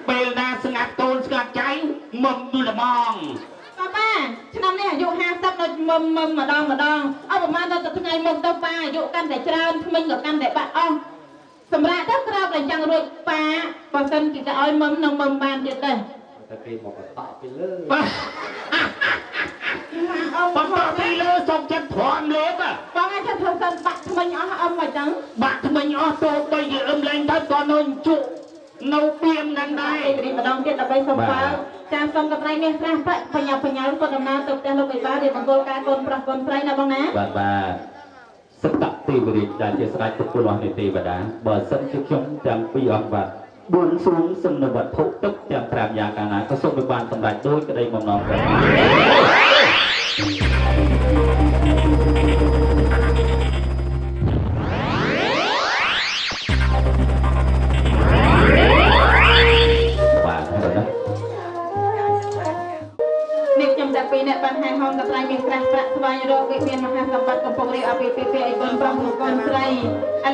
ពេលណាស្ងាត់កូនស្ងាត់ចៃមុំល្មងប ប៉ាឆ្នាំនេះអាយុ50ដល់មុំម្ដងអបប្រមាណដល់ថ្ងៃមុខទៅប៉ាអាយុកាន់តែច្រើនក្មេងក៏កាន់តែបាត់អស់សម្រាប់ទៅក្រោបតែចង់រួចប៉ាបើសិនគេទៅឲ្យមុំនឹងមុំបានទៀតដែរតែគេមកតក់ពីលើបងពីលើសុំចិត្តព្រមលេបបងអាចធ្វើសិនបាក់ថ្មិញអស់អមមកចឹងបាក់ថ្មិញអស់ទៅបីគេអឹមលេងទៅក៏នៅជក់នៅពីមនឹងដែររីម្ដងទៀតដើម្បីសុំបើចាសូមកម្រៃនេះខ្លះប្រាក់បញ្ញាគាត់ដំណើរទៅផ្ទះលោកឯបារៀបបង្គោលការកូនប្រុសកូនស្រីណាបងណាបាទសតតិវិរិយដែលជាស្ដេចពុទ្ធលោកនៃទេវតាបើសិនជាខ្ញុំទាំងពីរអង្គបាទបួនសួងសំណវត្ថុទឹកទាំង5យ៉ាងកាលណាក៏សូមឲ្យបានសម្រេចដោយក្តីបំណងប្រាថ្នាពីអ្នកបានហែហងកត្រៃមានក្រាស់ប្រាក់ស្វែងរកវិមានមហាសម្បត្តិកំពុងរៀបអភិភិភិឲ្យកូនប្រុសនិងកូនស្រីឥ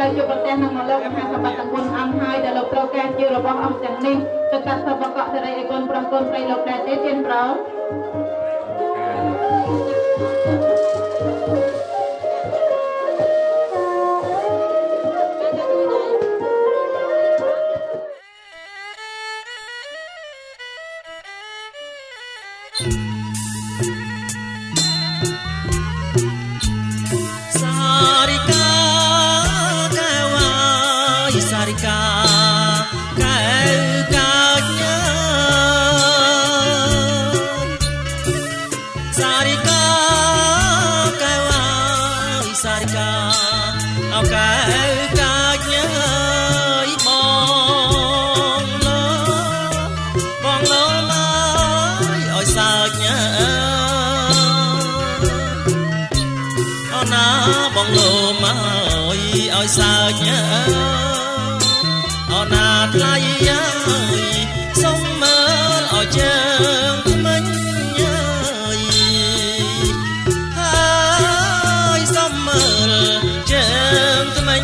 ឡូវជួបប្រទេសនឹងមកលោកមហាសម្បត្តិទាំង4អង្គហើយដែលលោកត្រូវការជារបស់អង្គទាំងនេះទៅកាត់សពកក់សេរីឲ្យកូនប្រុសកូនស្រីលោកដែរទេជឿនប្រងបងលោមកឲ្យសើចអូណាថ្លៃសុំមើលឲ្យជើងថ្មិញហើយសុំមើលជើងថ្មិញ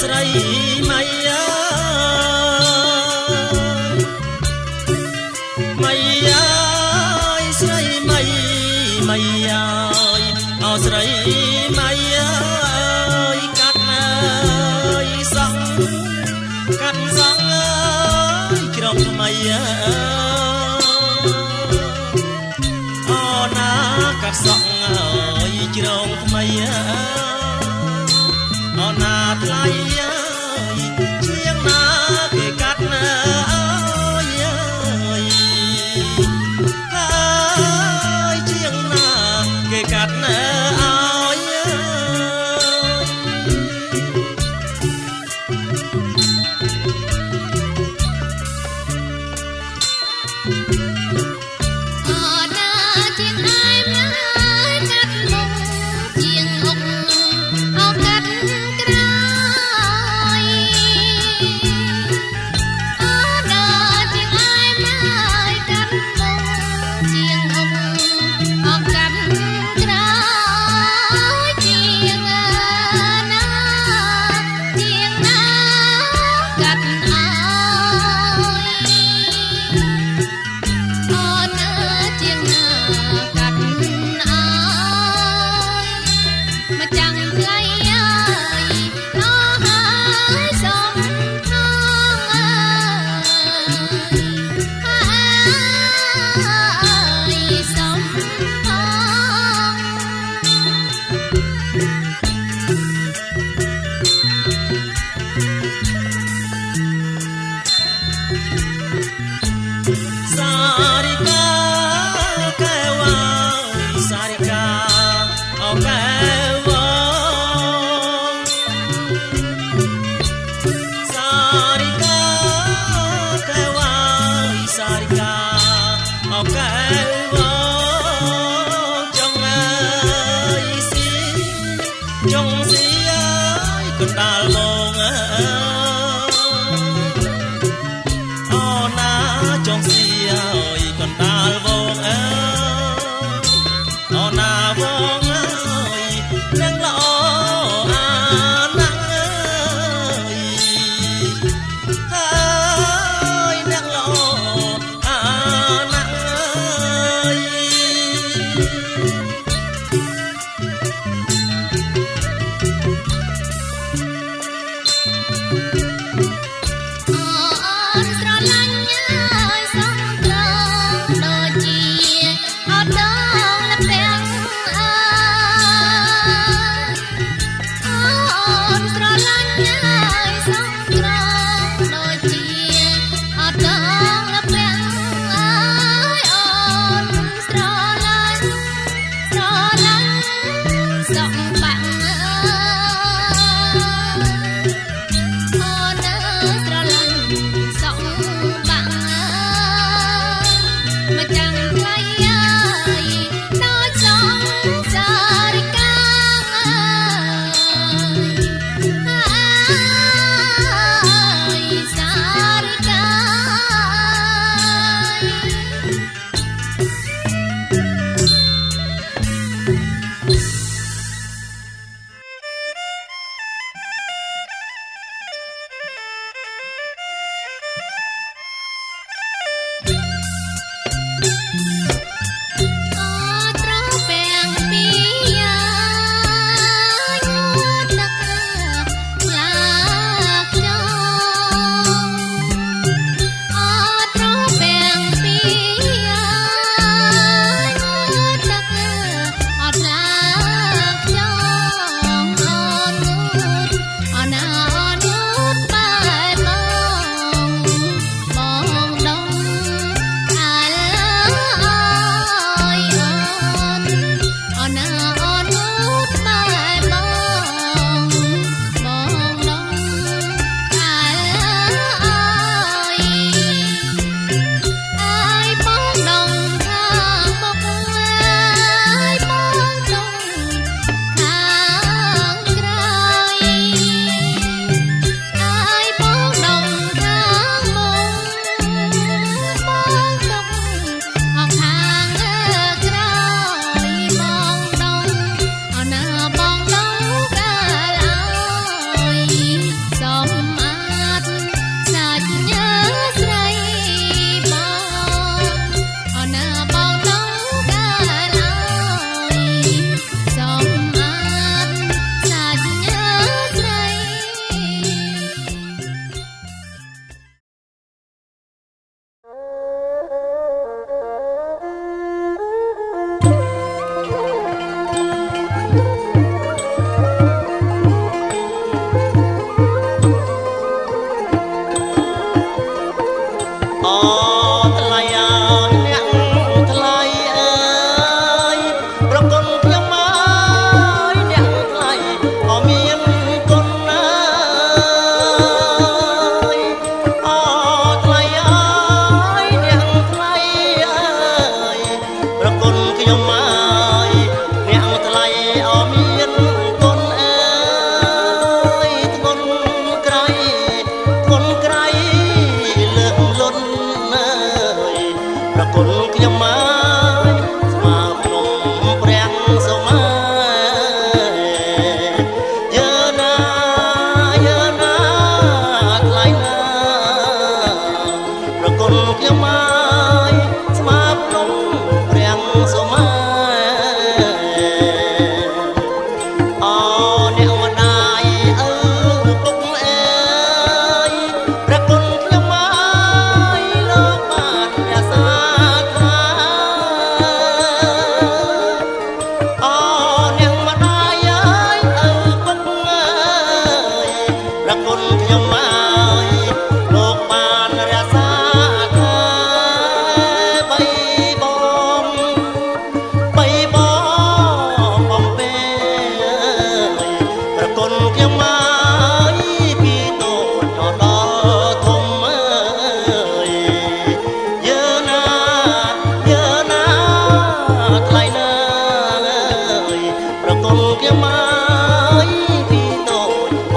ស្រីម៉ៃម៉ៃស្រីម៉ៃម៉ៃអោស្រីម៉ៃកាត់ណាយសង់កាត់សង់ក្រុមថ្មីអូណាកាត់សង់ក្រុមថ្មីអូណាថ្លៃ កណ្ដាលបងអូណាចង់សៀយកណ្ដាលបងអូណាបងអើយនឹងល្អអាណាស់ហើយនឹងល្អអាណាស់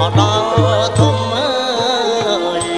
ដល់ធំអើយ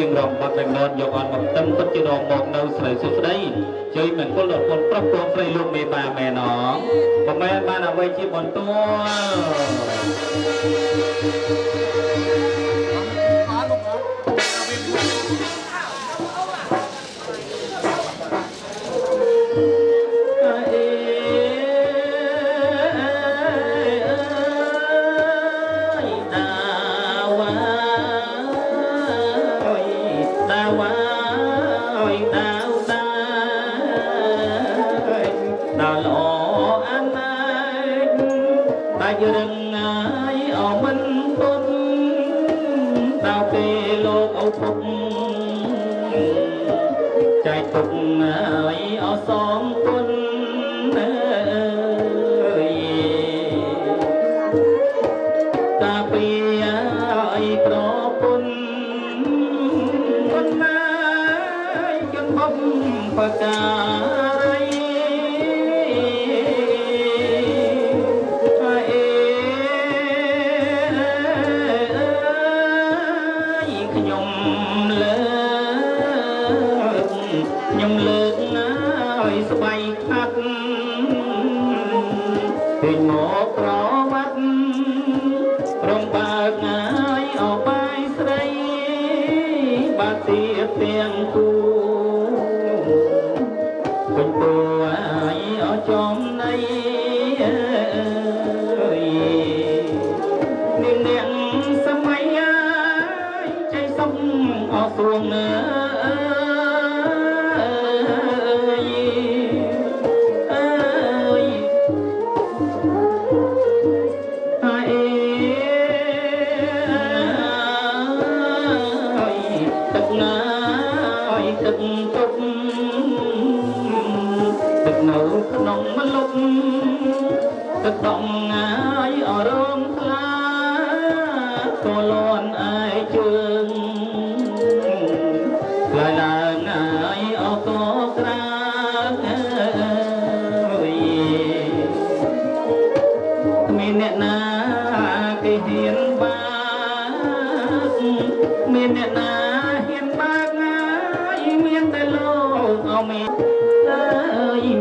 រៀងរងបាត់នឹងយកអត់មកតឹងពិតជារងមកនៅស្រីសុស្ដីជ័យមង្គលដល់ពលប្រុសកូនស្រីលោកមេបាមែនអមិនមែនបានអ្វីជាបន្ទា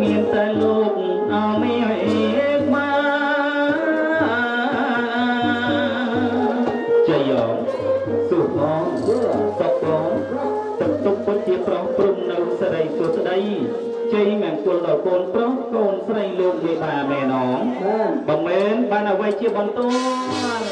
មានតែលោកអមេបា ប្រុសព្រំនៅសេរីសុស្ដីជ័យមង្គលដល់កូនប្រុសកូនស្រីលោកវិបាមែនងបងមែនបានអ្វីជាបន្ទាន់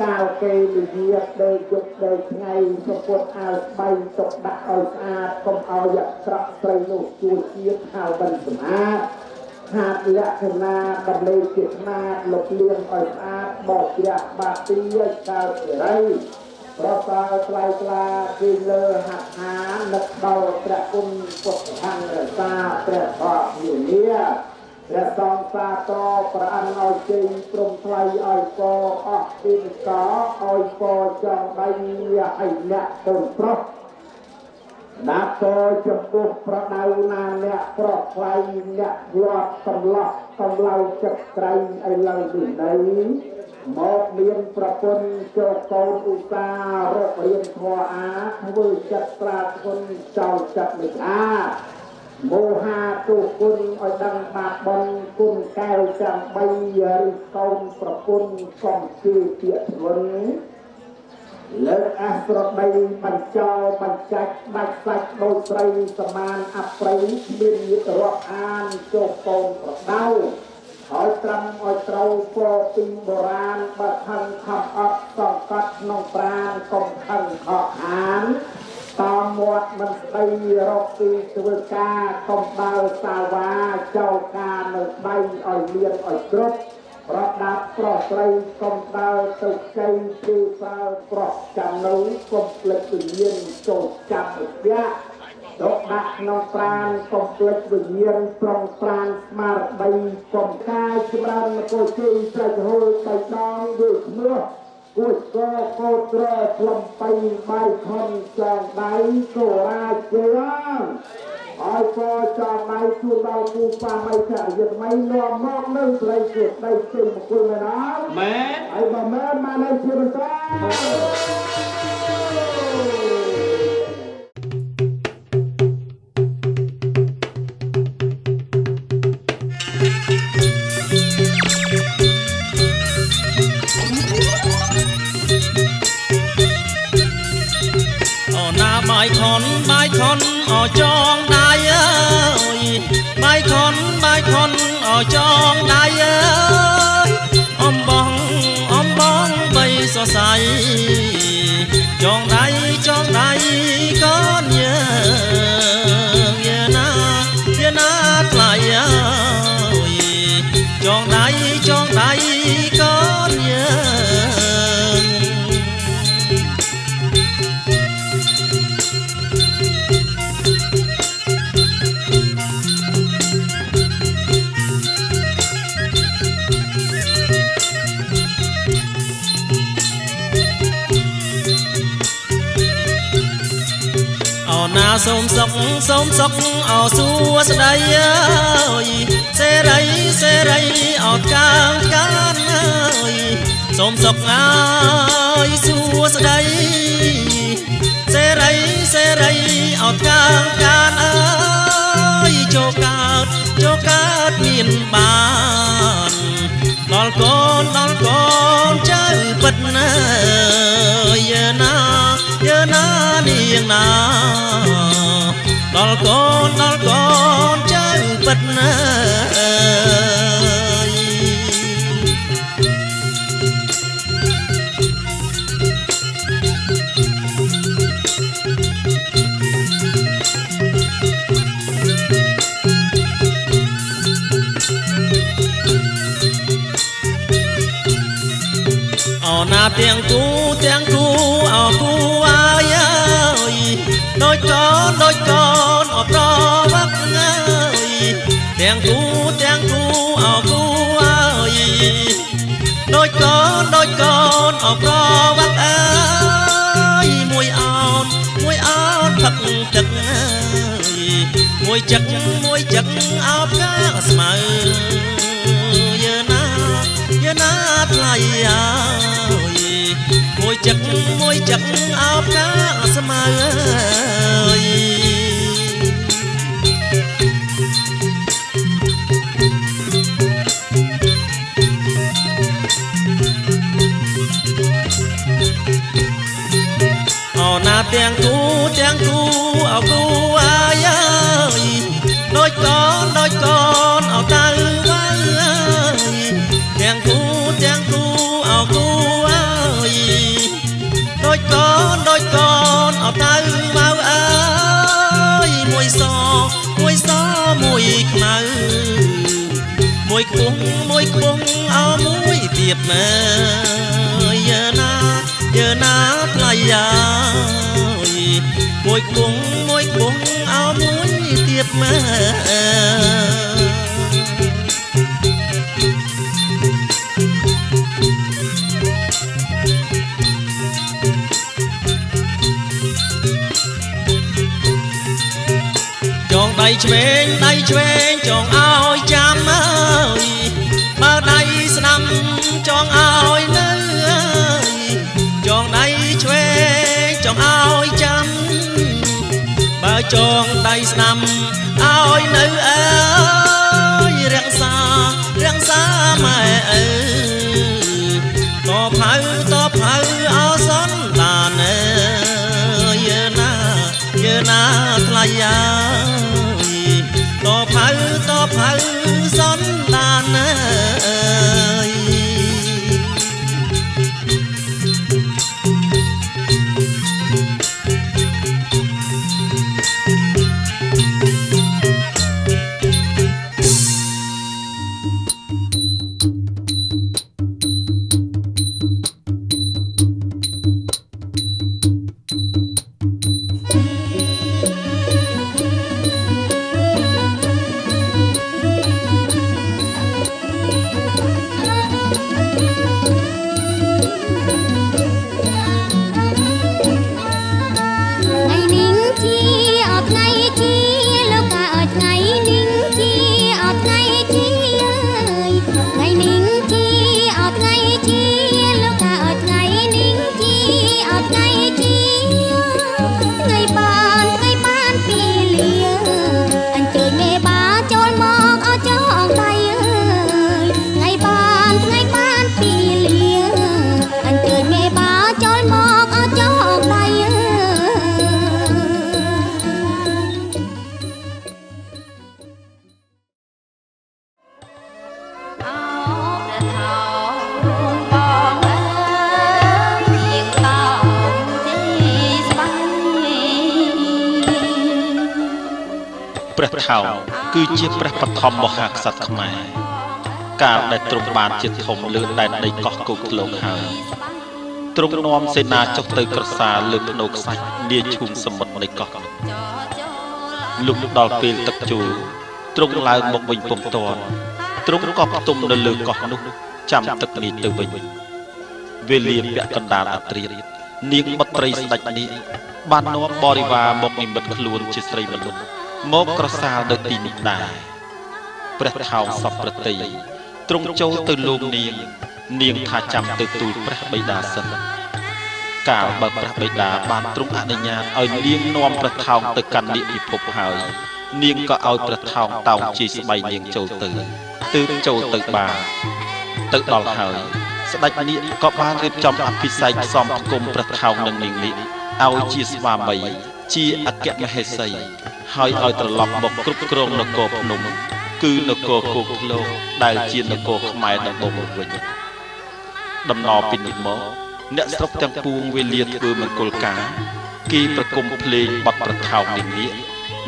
កាលគេនិយាយដេកយប់ដេកថ្ងៃសុពុតអាវស្បៃទុកដាក់ឲ្យស្អាតកុំឲ្យស្រក់ស្រីនោះជួយជាតិហៅបិណ្ឌសម្អាត ហាត់លក្ខណៈតម្លេជាណាលុបលៀងឲ្យស្អាតបោកជ្រះបាទីឲ្យកើតសេរីប្រសើរថ្លៃថ្លាគឺលើហាត់ហានឹកដល់ព្រះគុណពុទ្ធធម្មរក្សាព្រះធម៌នានាព្រះសង្ឃសាតប្រអនុឲ្យជ័យព្រមថ្លៃឲ្យកអស់ពីកឲ្យកចង់ដៃឲ្យអ្នកកូនប្រុសដាប់តចំពោះប្រដៅណាអ្នកប្រកថ្លៃអ្នកវាត់កំឡោះកំឡៅចិត្តក្រៃឲ្យឡើងពីដីមកមានប្រពន្ធចូលកូនឧស្សាហ៍រករៀនធម៌អាធ្វើចិត្តត្រាគុណចោលចិត្តមិនអាមោហាទុគុណឲ្យដឹងបាបបនគុណកែវចាំបីរិះកូនប្រពន្ធកុំជឿពាក្យធ្ងន់លើកអស្រដីបញ្ចោបញ្ចាច់ដាច់សាច់ដូចស្រីសមានអប្រិយមានយុទ្ធរាប់អានចុះកូនប្រដៅឲ្យត្រឹមឲ្យត្រូវពរពីបុរាណបើខឹងខំអត់សង្កត់ក្នុងប្រាណកុំខឹងខកអានតាមមាត់មិនស្ដីរកពីធ្វើការកុំដើរសាវ៉ាចោលការនៅដៃឲ្យមានឲ្យគ្រប់ប្រដាប់ប្រុសស្រីកុំដើរទៅជ័យគឺសើប្រុសចាំនៅកុំភ្លេចវិញ្ញាណចូលចាប់វិទ្យាដកដាក់ក្នុងប្រាណកុំភ្លេចវិញ្ញាណប្រងប្រាណស្មារតីកុំកាយចម្រើនគោជ័យប្រជហូលបៃដងដូចឈ្មោះគួចកកោត្រផ្លំបៃបាយខំចងដៃគោរាជ័យឲ្យក៏ចាំដៃជួនដល់គូស្វាមីភរិយាថ្មីនាំមកនៅស្រីជាដៃជ័យមង្គលមែនអត់មែនហើយបើមែនមកនៅជាបន្តបាយខនអចងដៃអើយបាយខនអចងដៃអើយអំបងបីសរសៃចងដៃកូនយាណាថ្លៃអើយចងដៃកូនយាណាសូមសុខអោសួស្ដីអើយសេរីអោកាងកានអើយសូមសុខអើយសួស្ដីសេរីអោកាងកានអើយចូលកើតមានបានដល់កូនចៅពិតណាយាណានាងណាដល់កូនចៅពិតណាអូណាទាំងគូអោគូអាយអើយដូចកូនអប្រវឹកអើយទាំងគូអោគូអើយដូចកូនអប្រវឹកអើយមួយអោនផឹកទឹកអើយមួយចឹកអោបកាស្មៅយាណាថ្លៃអើយមួយចឹកអោបកាស្មៅអើយអូណាទាំងគូអោគូអាយអើយដូចកូនអោតៅវ៉ាអើយទាំងគូអោគូអើយដូចកូនអោតៅវ៉ាអើយមួយសមួយខ្មៅ មួយខ្ពងអោមួយទៀតមើយើណាថ្លៃយ៉ាមួយខ្ពងអោមួយទៀតមើចងដៃឆ្វេងចងឲ្យចាំអើយបើដៃស្ដាំចងឲ្យនៅចងដៃឆ្វេងចងឲ្យចាំបើចងដៃស្ដាំឲ្យនៅអើយរក្សាម៉ែអើតផៅអោសនដានអើយយើណាថ្លៃយ៉ាតផៅសនដានអើយព្រះថោងគឺជាព្រះបឋមមហាក្សត្រខ្មែរកាលដែលទ្រង់បានជាធំលើដែនដីកោះគោកធ្លុងហើយទ្រង់នាំសេនាចុះទៅក្រសាលលើភ្នូខ្សាច់នាឈូងសមុទ្រនៃកោះលុះដល់ពេលទឹកជូរទ្រង់ឡើងមកវិញពុំទាន់ទ្រង់ក៏ផ្ទុំនៅលើកោះនោះចាំទឹកនេះទៅវិញវេលាពាក់កណ្ដាលអត្រានាងបុត្រីស្ដេចនេះបាននាំបរិវារមកនិមិត្តខ្លួនជាស្រីមនុស្សមកក្រសាលនៅទីនេះដែរព្រះថោងសពប្រតិទ្រង់ចូលទៅលោកនាងថាចាំទៅទូលព្រះបិតាសិនកាលបើព្រះបិតាបានទ្រង់អនុញ្ញាតឲ្យនាងនាំព្រះថោងទៅកាន់និពិភពហើយនាងក៏ឲ្យព្រះថោងតោងជាស្បៃនាងចូលទៅទើបចូលទៅបានទៅដល់ហើយស្ដេចនាងក៏បានរៀបចំអភិសេកផ្សំផ្គុំព្រះថោងនឹងនាងនេះឲ្យជាស្វាមីជាអគ្គមហេសីហើយឲ្យត្រឡប់មកគ្រប់គ្រងនគរភ្នំគឺនគរគោកធ្លុងដែលជានគរខ្មែរដំបូងមកវិញដំណរពីនេះមកអ្នកស្រុកទាំងពួងវេលាធ្វើមង្គលការគេប្រគំភ្លេងបទប្រថោង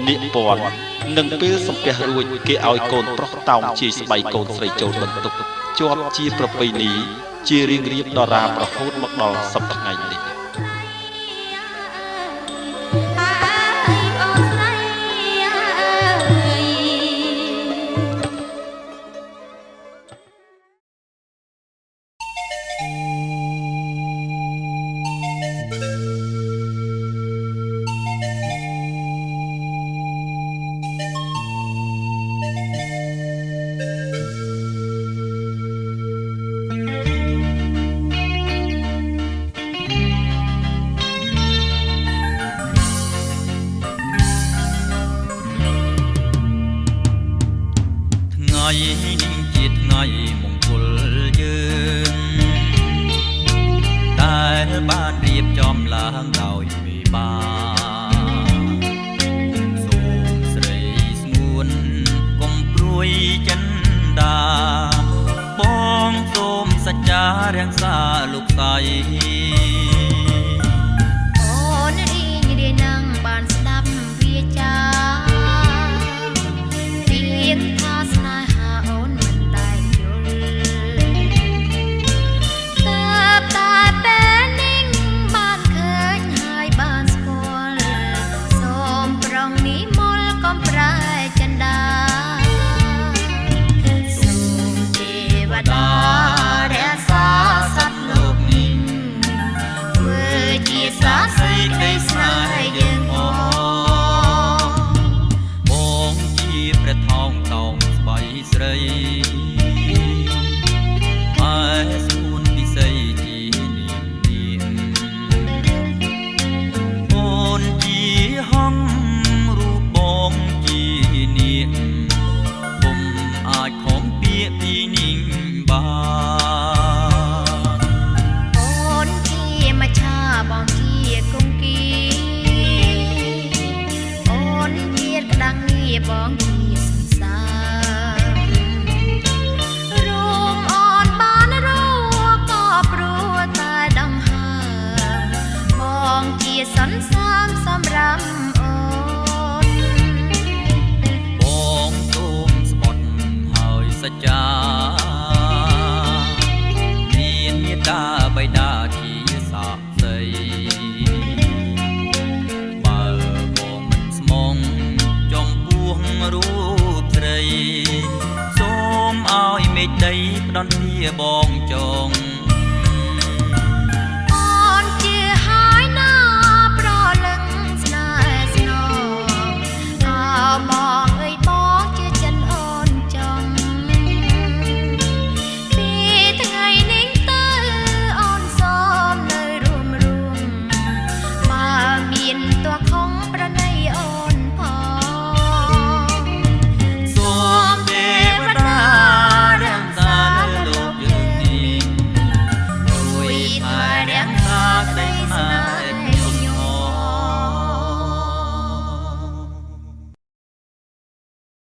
នាគពណ៌និងពេលសំពះរួចគេឲ្យកូនប្រុសតោងជាស្បៃកូនស្រីចូលបន្ទប់ជាប់ជាប្រពៃណីជារៀងរៀបដរាបរហូតមកដល់សប្តាហ៍ថ្ងៃនេះជាថ្ងៃមង្គលយើងដែលបានរៀបចំឡើងដោយវិបាសូមស្រីស្ងួនកុំព្រួយចិនដាបងសូមសច្ចារាំងសាលោកស្រីអូនរីងរាយនឹងបានស្ដាប់វាចារៀងថាស្នេហាអូនមិនដា ស្រីម៉ែស្ពួនពិសីជានាងអូនជាហងរូបបងជានាងពុំអាចខំពាក្យពីនាងបានអូនជាមច្ឆាបងជាគង្គីអូនជាក្តាំងងារបងជាសង្សាររូបអូនបានរួក៏ព្រោះតែដង្ហើមបងជាសន្សាមសម្រាប់អូនបងសូមស្បត់ហើយសច្ចាមានមេត្តាបិតាជាសាក្សីបើបងមិនស្មងចំពោះរូបស្រីសូមឲ្យមេឃដីផ្ដន់ទាបងចង